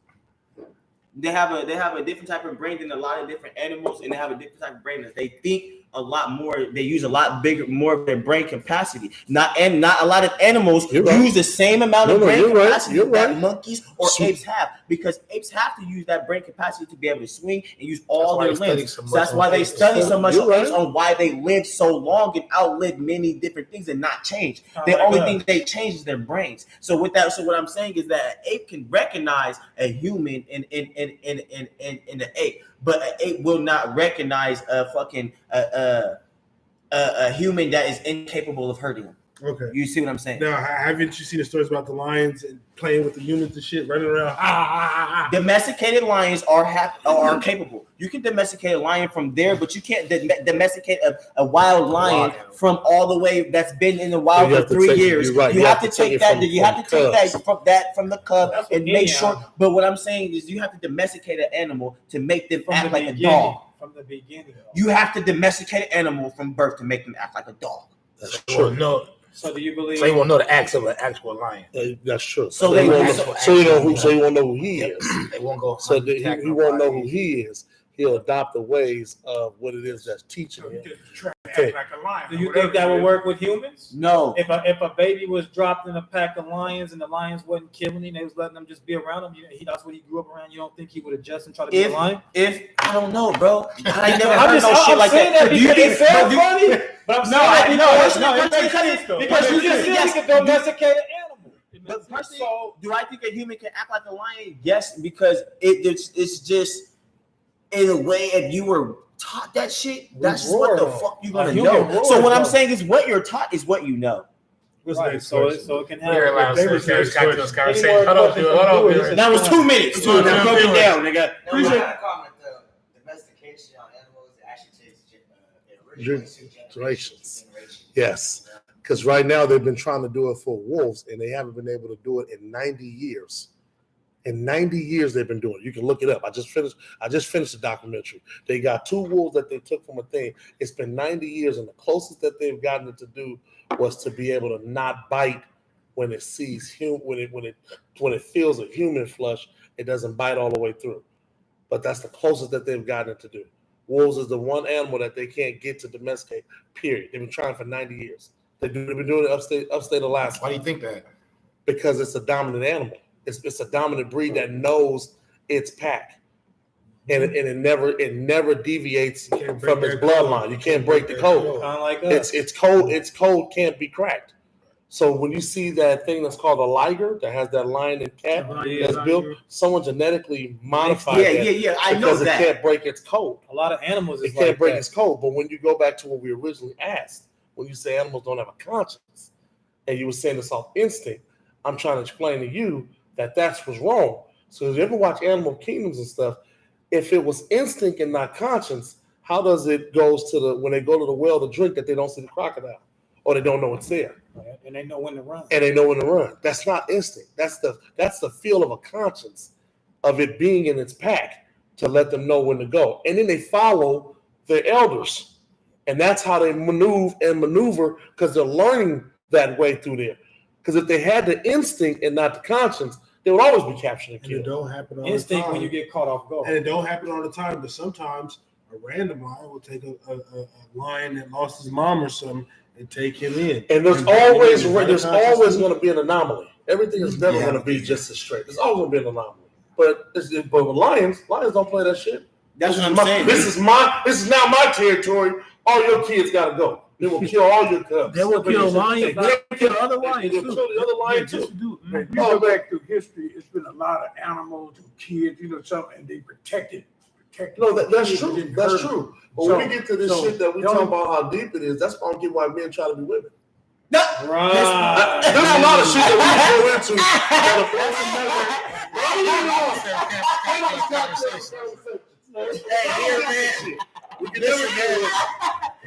They have a different type of brain than a lot of different animals, and they have a different type of brain that they think a lot more. They use a lot more of their brain capacity. Not a lot of animals use the same amount of brain capacity that monkeys or apes have, because apes have to use that brain capacity to be able to swing and use all their limbs. So that's why they study so much on apes, on why they live so long and outlive many different things and not change. The only thing they change is their brains. So with that, what I'm saying is that an ape can recognize a human in an ape, but an ape will not recognize a fucking a human that is incapable of hurting him. Okay. You see what I'm saying? Now, haven't you seen the stories about the lions and playing with the humans and shit, running around? Domesticated lions are capable. You can domesticate a lion from there, but you can't domesticate a wild lion from all the way that's been in the wild for 3 years. You have to take that. You have to take that from the cub and make sure. But what I'm saying is, you have to domesticate an animal to make them act like a dog. From the beginning, you have to domesticate an animal from birth to make them act like a dog. That's true. No. So do you believe? So you won't know the acts of an actual lion. That's true. So you won't know who he is. They won't go. So he won't know who he is. He'll adopt the ways of what it is that's teaching him. Act like a lion. Do you think that would work with humans? No. If a baby was dropped in a pack of lions and the lions wasn't killing him, they was letting them just be around him. That's what he grew up around. You don't think he would adjust and try to be a lion? If I don't know, bro. I never heard no shit like that. Because it sounds funny. But I'm saying because you just said you could domesticate an animal. But personally, do I think a human can act like a lion? Yes, because it's just in a way, if you were taught that shit, that's just what the fuck you gonna know. So what I'm saying is, what you're taught is what you know. Right, so it can happen. That was 2 minutes. Broke it down, nigga. Comment though. Domestication on animals actually takes generations. Yes, because right now they've been trying to do it for wolves, and they haven't been able to do it in 90 years. In 90 years, they've been doing it. You can look it up. I just finished the documentary. They got 2 wolves that they took from a thing. It's been 90 years, and the closest that they've gotten it to do was to be able to not bite when it sees when it feels a human flesh. It doesn't bite all the way through. But that's the closest that they've gotten it to do. Wolves is the one animal that they can't get to domesticate. Period. They've been trying for 90 years. They've been doing it upstate Alaska. Why do you think that? Because it's a dominant animal. It's a dominant breed that knows its pack, and it never deviates from its bloodline. You can't break the code. Kind of like us. Its code can't be cracked. So when you see that thing that's called a liger that has that lion and cat that's built, someone genetically modified that. I know that. Because it can't break its code. A lot of animals it can't break its code. But when you go back to what we originally asked, when you say animals don't have a conscience, and you were saying it's off instinct, I'm trying to explain to you that's what's wrong. So if you ever watch Animal Kingdoms and stuff, if it was instinct and not conscience, how does it goes to when they go to the well to drink that they don't see the crocodile or they don't know it's there? And they know when to run. That's not instinct. That's the feel of a conscience of it being in its pack to let them know when to go. And then they follow their elders. And that's how they maneuver because they're learning that way through there. Because if they had the instinct and not the conscience, they would always be captured and killed. And it don't happen all instinct the time. When you get caught off guard. And it don't happen all the time, but sometimes a random lion will take a lion that lost his mom or something and take him in. And there's always going to be an anomaly. Everything is never going to be just as straight. There's always going to be an anomaly. But with lions don't play that shit. That's what I'm saying. This is now my territory. All your kids got to go. They will kill all your cubs. They will kill lions. They will kill other lions too. Kill the other lion too. If you go back through history, it's been a lot of animals and kids, something, and they protected. No, that's true. That's true. But when we get to this shit that we talk about how deep it is, that's why I don't get why men try to be women. Right. There's a lot of shit that we go into. Hey, here, man. We can never get it.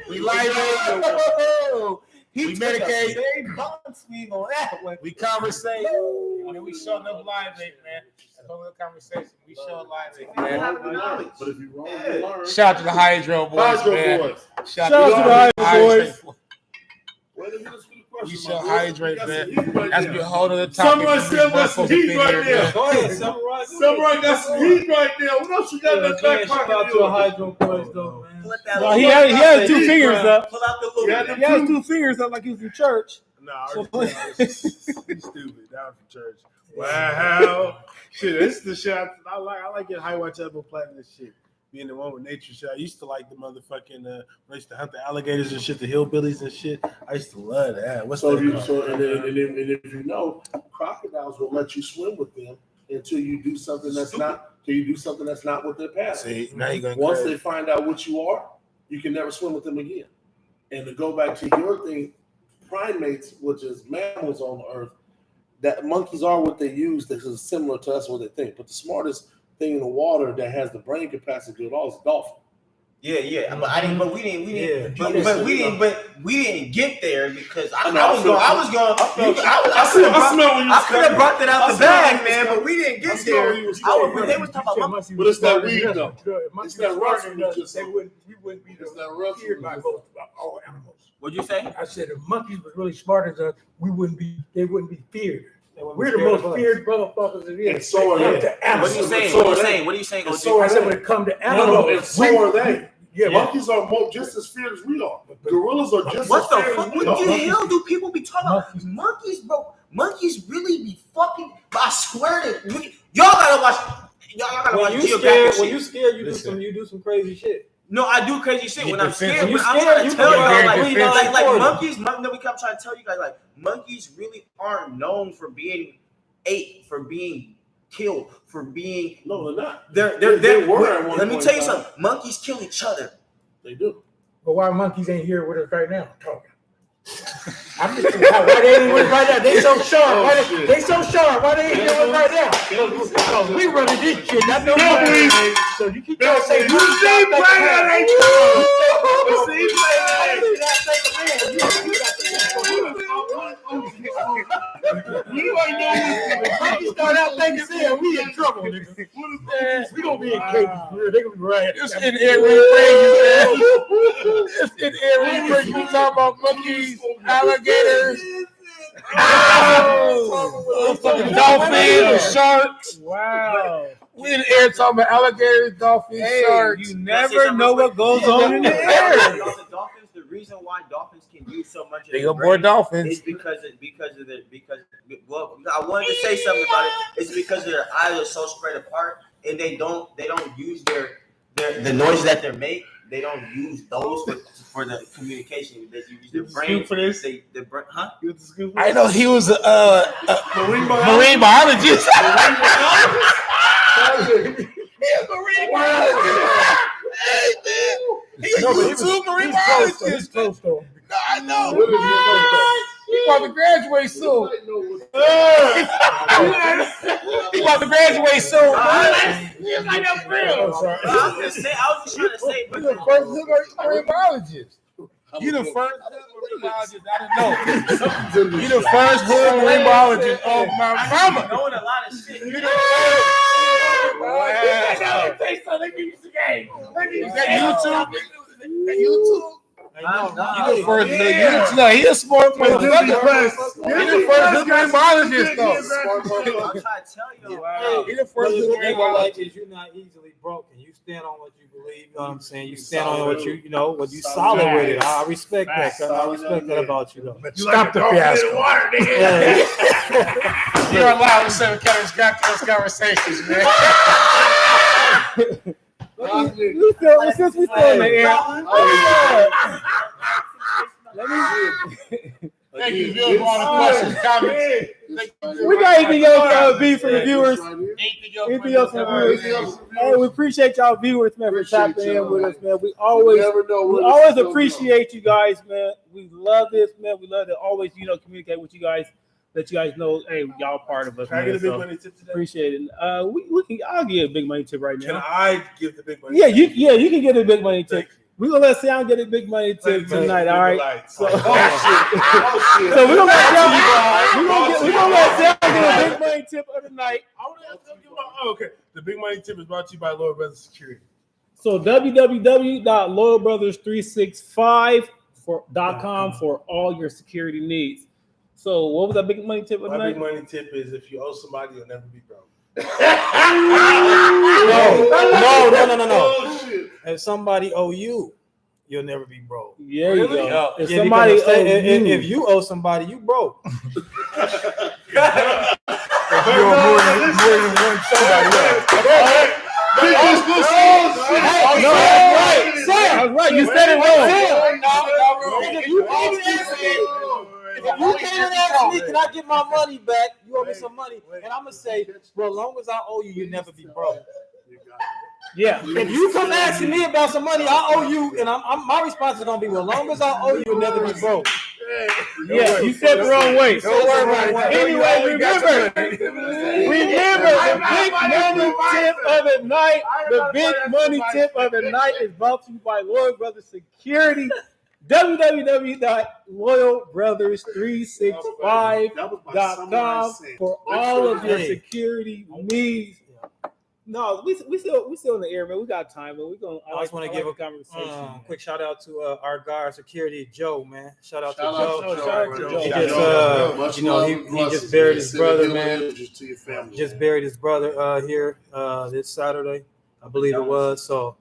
We light it. We medicate. On that one. We conversate. And we showing up live, man. That's a little conversation. We show live, man. But if you're wrong, you learn. Shout out to the Hydro Boys, Hydro man. Boys. Shout out to the Hydro Boys. You should hydrate, man. Right That's there. be a whole other topic. Samurai still got some heat right there. Go ahead, Samurai. Samurai got some heat right there. What else you got in that back Shout out pocket? to the Hydro Boys, though, man. Well, he has two Heat, fingers bro. up. Pull out the loop. Yeah, He has two fingers up like he's in church. No, he's stupid. Down from church. Wow. Shit, this is the shit I like. I like getting high watch up and planting this shit. Being the one with nature shit. I used to like the motherfucking when I used to hunt the alligators and shit, the hillbillies and shit. I used to love that. What's So, that? and if you know, crocodiles will let you swim with them until you do something that's not. Till you do something that's not what they're passing. See, now you're going Once crazy. they find out what you are, you can never swim with them again. And to go back to your thing, primates, which is mammals on the earth, that monkeys are what they use. This is similar to us what they think. But the smartest thing in the water that has the brain capacity to do it all is a dolphin. Yeah, but we didn't get there because I could have brought that out the bag, man, but we didn't get there. They was talking about monkeys. But it's that weed though. It's that rust. We wouldn't be It's that rust. feared by most all animals. What'd you say? I said if monkeys was really smart as us, they wouldn't be feared. We're the most feared motherfuckers in here. And so are they. What are you saying? What are you saying? And so I are said they. when it comes to No, animals, and so are they. Yeah, Monkeys are just as feared as we are. Gorillas are just What as the feared fuck? as we What the are. hell do people be talking about? Monkeys, bro. Monkeys really be fucking. I swear to y'all gotta watch. Y'all gotta watch When you Geographic scared, when shit. you scared, you do some crazy shit. No, I do crazy shit when I'm scared. When But you I'm scared, trying you to tell can y'all, get very like defensive. monkeys. No, I'm trying to tell you guys, like monkeys really aren't known for being ate, for being killed, for being. No, they're not. They're were at one Let me point tell you in time. something. Monkeys kill each other. They do. but why monkeys ain't here with us right now talking? I'm just why they ain't with us right now? They so sharp. Why they so sharp? Why they ain't here with us right now? Because we running this shit. That's no money. So you keep trying to say you see play that ain't you start out thinking, yeah, we in trouble, nigga. We gonna be in cages. They gonna be right. It's in every phrase, man. It's in every phrase. You talking about monkeys, alligators, fucking dolphins, sharks. Wow. We in the air talking about alligators, dolphins, sharks. You never know what goes on in the air. Dolphins. The reason why dolphins can use so much. They go more dolphins. It's because well, I wanted to say something about it. It's because their eyes are so spread apart, and they don't use the noises that they make. They don't use those for the communication. They use their brain for this. Huh? You with the scoop? I know he was a marine biologist. He's close though. I know. He about to graduate soon. He about to graduate soon. He's like that real. I was just trying to say. You the first marine biologist. You the first marine biologist. I didn't know. You the first hood marine biologist of my mama. Knowing a lot of shit. You the first. Wow. Is that YouTube? YouTube? You the first. Yeah. No, he a smart motherfucker. He the first hood marine biologist though. I'm trying to tell you. Wow. He the first hood marine biologist. You're not easily broken. You stand on what you believe. You know what I'm saying? You stand on what what you solid with it. I respect that. I respect that about you though. Stop the fiasco. You're allowed to say we can't got those conversations, man. Since we still in the air. Thank you, Bill, for all the questions, comments. We got anything else B for the viewers? Anything else for the viewers? Hey, we appreciate y'all viewers, man, for tapping in with us, man. We always appreciate you guys, man. We love this, man. We love to always, communicate with you guys. let you guys know, hey, y'all part of us. Can I Man, get a big so money tip today? appreciate it. I'll give you a big money tip right Can now. I give the big money Yeah, tip? you can get a big money tip. Thank you. We're gonna let Sam get a big money tip tonight, all right? So, Oh, shit. so we're gonna let Sam get a big money tip of the night. Okay. The big money tip is brought to you by Loyal Brothers Security. So www.loyalbrothers365.com for all your security needs. So what was that big money tip of the My big night? money tip is if you owe somebody, you'll never be broke. No. Oh, shit. If somebody owe you, you'll never be broke. There you go. If Yeah, somebody because if you owe somebody, you broke. More than one somebody. Sam, right. You said it wrong. If you came and asked me, can I get my money back? You owe me some money. And I'm going to say, well, as long as I owe you, you'll never be broke. Yeah. If you come asking me about some money, I owe you, and my response is going to be, well, as long as I owe you, you'll never be broke. Yeah, you said the wrong way. Don't worry about it. Anyway, remember the big money tip of the night. The big money tip of the night is brought to you by Loyal Brothers Security. www.loyalbrothers365.com for all of your security needs. No, we still in the air, man. We got time, but we gonna. I just want to give a conversation. Quick shout out to our guard security, Joe, man. Shout out to Shout out Joe. to Shout out to Joe. He Shout just, out. Much you know, love he and just blessings, buried man. his Send brother, healing man. energies to your family, Just man. buried his brother here this Saturday, I believe it was. So,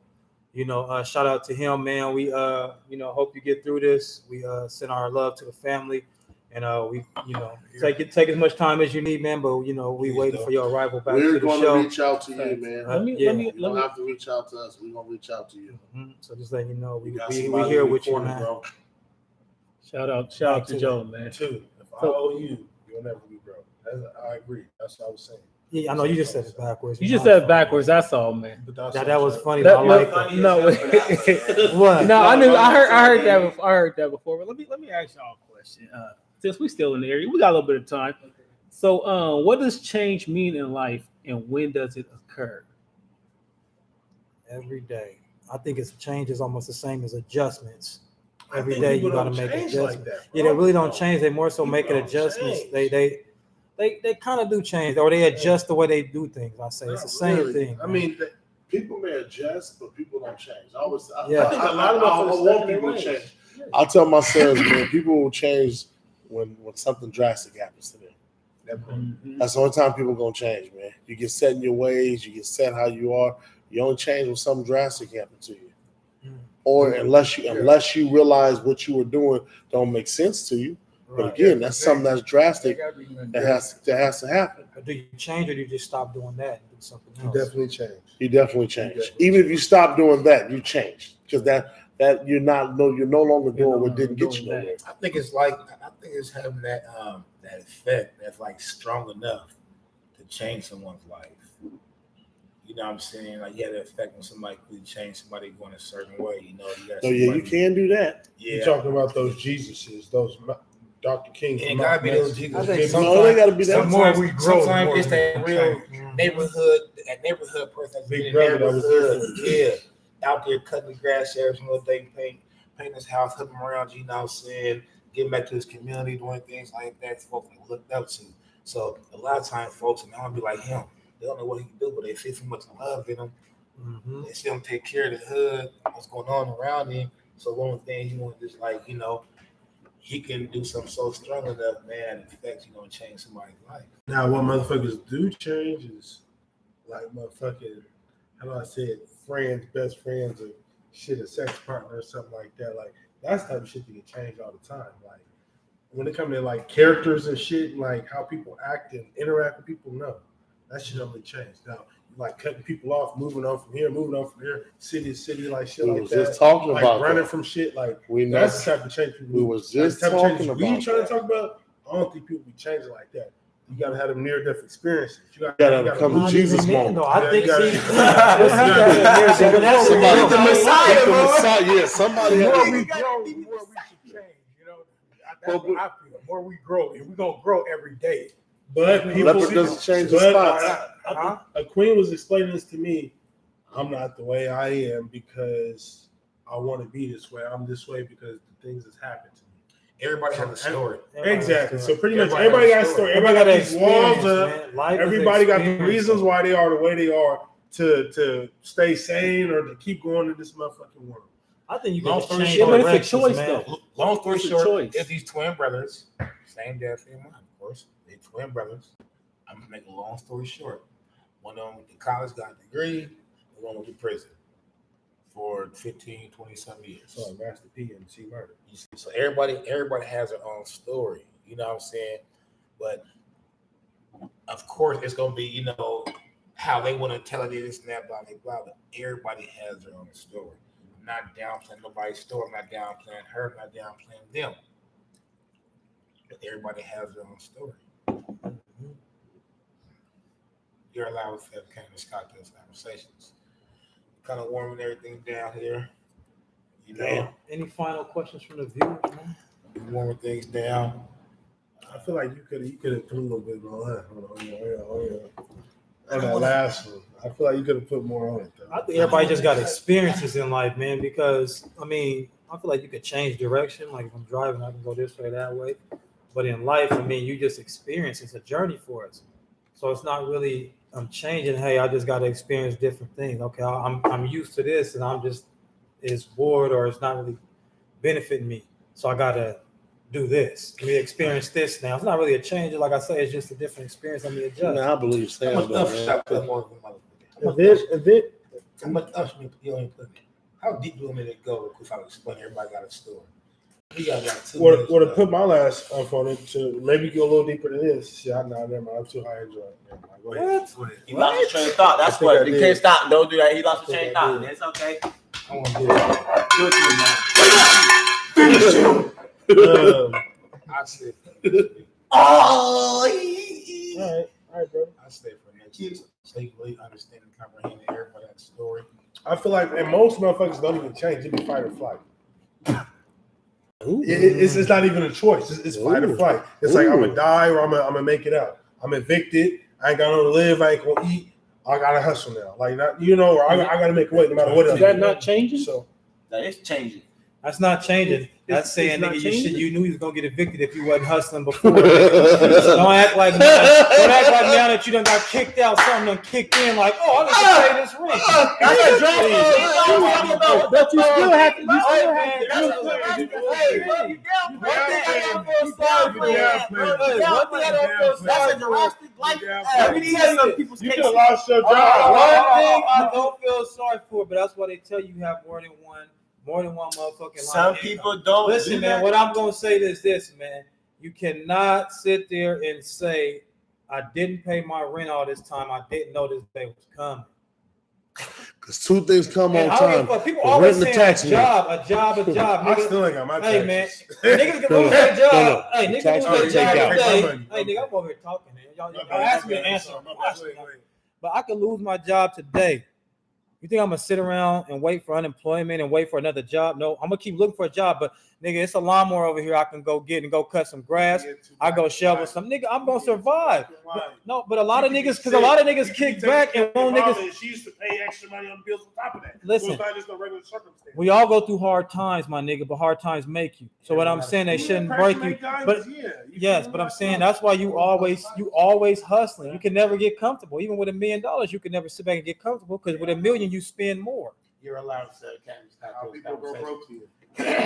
you know, shout out to him, man. We you know, hope you get through this. We send our love to the family, and we, you know, take as much time as you need, man. But you know, we waiting for your arrival back We're to the going show. to reach out to you, man. You don't have to reach out to us. We're going to reach out to you. So just letting you know, we got here somebody with you, recording, man. bro. Shout out to Joe, man. Too. If I owe you, you'll never be broke. I agree. That's what I was saying. Yeah, I know you just said it backwards. You just said it backwards. That's all, man. But That was funny. That- I like that. No, What? no, I knew. I heard that. I heard that before. But let me ask y'all a question. Since we still in the area, we got a little bit of time. So, what does change mean in life, and when does it occur? Every day. I think it's change is almost the same as adjustments. I Every think day people you got to don't make change adjustments. like that, Yeah, bro. they really don't change. They more so People making don't adjustments. change. They kind of do change, or they adjust the way they do things. I say it's the same Really. thing. I mean, people may adjust, but people don't change. I think Yeah. a lot of us want people to change. I tell my sons, man, people will change when something drastic happens to them. That's the only time people gonna change, man. You get set in your ways, you get set how you are. You only change when something drastic happens to you, or unless you realize what you were doing don't make sense to you. But again, that's something that's drastic that has to happen. But do you change, or do you just stop doing that and do something else? You definitely change. Even if you stop doing that, you change because that you're no longer doing what didn't get you nowhere. I think it's having that effect that's like strong enough to change someone's life. You know what I'm saying? Like you had an effect when somebody could change somebody going a certain way. You know, You can do that. Yeah, You're talking about those Jesuses, those Dr. King. it gotta be those Jesus. I think they gotta be that. Sometimes we grow, sometimes more it's that we real change. neighborhood person that's Big in brother the that was neighborhood. Yeah, out there cutting the grass every single day, paint his house, hooking around. You know what I'm saying? Getting back to his community, doing things like that. Folks looked up to. So a lot of times, folks, and I want to be like him. They don't know what he can do, but they see so much love in him. They see him take care of the hood, what's going on around him. So one of the things you want to just like, you know, he can do something so strong enough, man, it affects, you know, and change somebody's life. Now, what motherfuckers do change is like motherfucking, how do I say it, friends, best friends, or shit, a sex partner or something like that. Like, that's the type of shit that get changed all the time. Like, when it comes to like characters and shit, like how people act and interact with people, no. That shit don't really change. Now, like cutting people off, moving on from here, city to city, like shit We like was that. just talking like about running that. from shit, like We know. that's the type of change people. We was that's just the type of change talking we about trying that. to talk about. I don't think people be changing like that. You gotta have them near-death experiences. You gotta come to Jesus moment. No, I think the Messiah. Yeah, somebody. The more we grow, the more we should change. You know, that's what I feel. The more we grow, and we're gonna grow every day. But people Leopard doesn't change the spots. A queen was explaining this to me. I'm not the way I am because I want to be this way. I'm this way because the things that's happened to me. Everybody has a story. Exactly. So pretty much everybody got a story. Everybody got these walls up. Everybody got the reasons why they are the way they are to stay sane or to keep going in this motherfucking world. I think you Long can story change short, directions, it's a choice, man. though. Long story It's a short, choice. if these twin brothers, same dad, same mom, of course, they twin brothers. I'm gonna make a long story short. One of them went to college, got a degree, and one went to prison for 15, 20-some years. So Master P and C murder. You see, so everybody has their own story. You know what I'm saying? But of course, it's gonna be, you know, how they want to tell it, this and that, blah, blah, blah. But everybody has their own story. I'm not downplaying nobody's story. I'm not downplaying her. I'm not downplaying them. But everybody has their own story. You're allowed to have cannabis cocktails conversations. Kind of warming everything down here. You know, Any final questions from the viewers, man? warming things down. I feel like you could have put a little bit more on that last one. I feel like you could have put more on it though. I think everybody just got experiences in life, man, because I mean, I feel like you could change direction. Like if I'm driving, I can go this way, that way. But in life, I mean, you just experience. It's a journey for us. So it's not really I'm changing. Hey, I just got to experience different things. Okay, I'm used to this, and it's bored or it's not really benefiting me. So I got to do this. Let me experience this now. It's not really a change. Like I say, it's just a different experience. Let me adjust. I believe Sam. How much else you only put in? How deep do you want me to go? Because I'll explain. Everybody got a story. We got 2 minutes. Well, to put my last on it to maybe go a little deeper than this. See, I'm too high and dry. Go ahead. He lost his train of thought. That's what you can't stop. Don't do that. He lost his train of thought. It's okay. I want to do it. Do it to him, man. I said, Oh, All right, bro. I stay for next week. So you really understand and comprehend everybody's story. I feel like, and most motherfuckers don't even change. It be fight or flight. It's not even a choice. It's fight or flight. It's like I'm gonna die or I'm gonna make it out. I'm evicted. I ain't got nowhere to live. I ain't gonna eat. I gotta hustle now. Like that, or I gotta make a way no matter what. Is that not changing? So that is changing. That's not changing. That's It's saying, not nigga, changing? you knew you was gonna get evicted if you wasn't hustling before. Don't act like now. Don't act like now that you done got kicked out, something done kicked in. Like, I got to pay this rent. But you still have to. That's a drastic life. you could have lost your job. One thing I don't feel sorry for, but that's why they tell you have more than one motherfucking Some people don't. Listen, man, what I'm gonna say is this, man. You cannot sit there and say, I didn't pay my rent all this time. I didn't know this day was coming. Because 2 things come on And I don't time. give a fuck. People The always rent and saying the tax a job. I Nigga, still ain't got my hey, man, taxes. niggas can lose their job. Hey, niggas Tax lose their take job out. today. Hey, nigga, I'm over here talking, man. Y'all ask me to answer a question. But I could lose my job today. You think I'm gonna sit around and wait for unemployment and wait for another job? No, I'm gonna keep looking for a job. But nigga, it's a lawnmower over here I can go get and go cut some grass. I go shovel some. Nigga, I'm gonna survive. But a lot of niggas, because a lot of niggas kick back and want niggas. She used to pay extra money on the bills on top of that. Listen, So it's not just no regular circumstance. we all go through hard times, my nigga, but hard times make you. So what I'm saying, they shouldn't break you. But yes, but I'm saying that's why you always hustling. You can never get comfortable. Even with $1 million, you can never sit back and get comfortable because with $1 million, you spend more. You're allowed to say cannabis cocktails People go conversation. broke to you.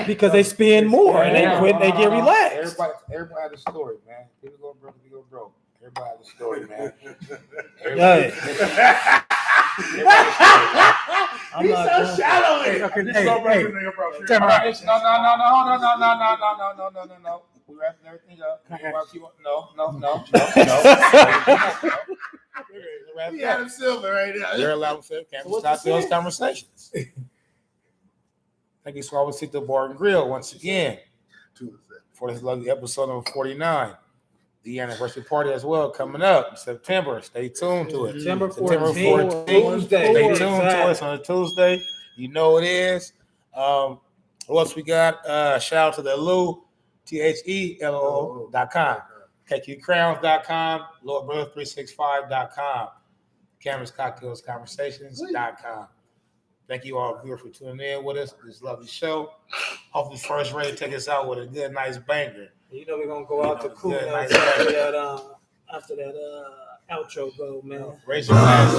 Because they spend more and they quit and they get relaxed. Everybody has a story, man. People go broke, people go broke. Everybody has a story, man. I'm not so shallow. Hey, No. We wrapping everything up. No. We Adam Silver right now. You're allowed to say cannabis cocktails conversations. Thank you for always sit the bar and grill once again for this lovely episode number 49. The anniversary party as well coming up in September. Stay tuned to it. September 14th. Tuesday. Stay tuned to us on a Tuesday. You know it is. What else we got? Shout out to the Lou. THELO.com. KQCrowns.com. LordBrother365.com. Cannabis Cocktails Conversations.com. Thank you all, viewers, for tuning in with us. This lovely show. Hopefully, First Ray take us out with a good, nice banger. You know we're gonna go out to cool good, nice after that outro go, man. Raise your glass.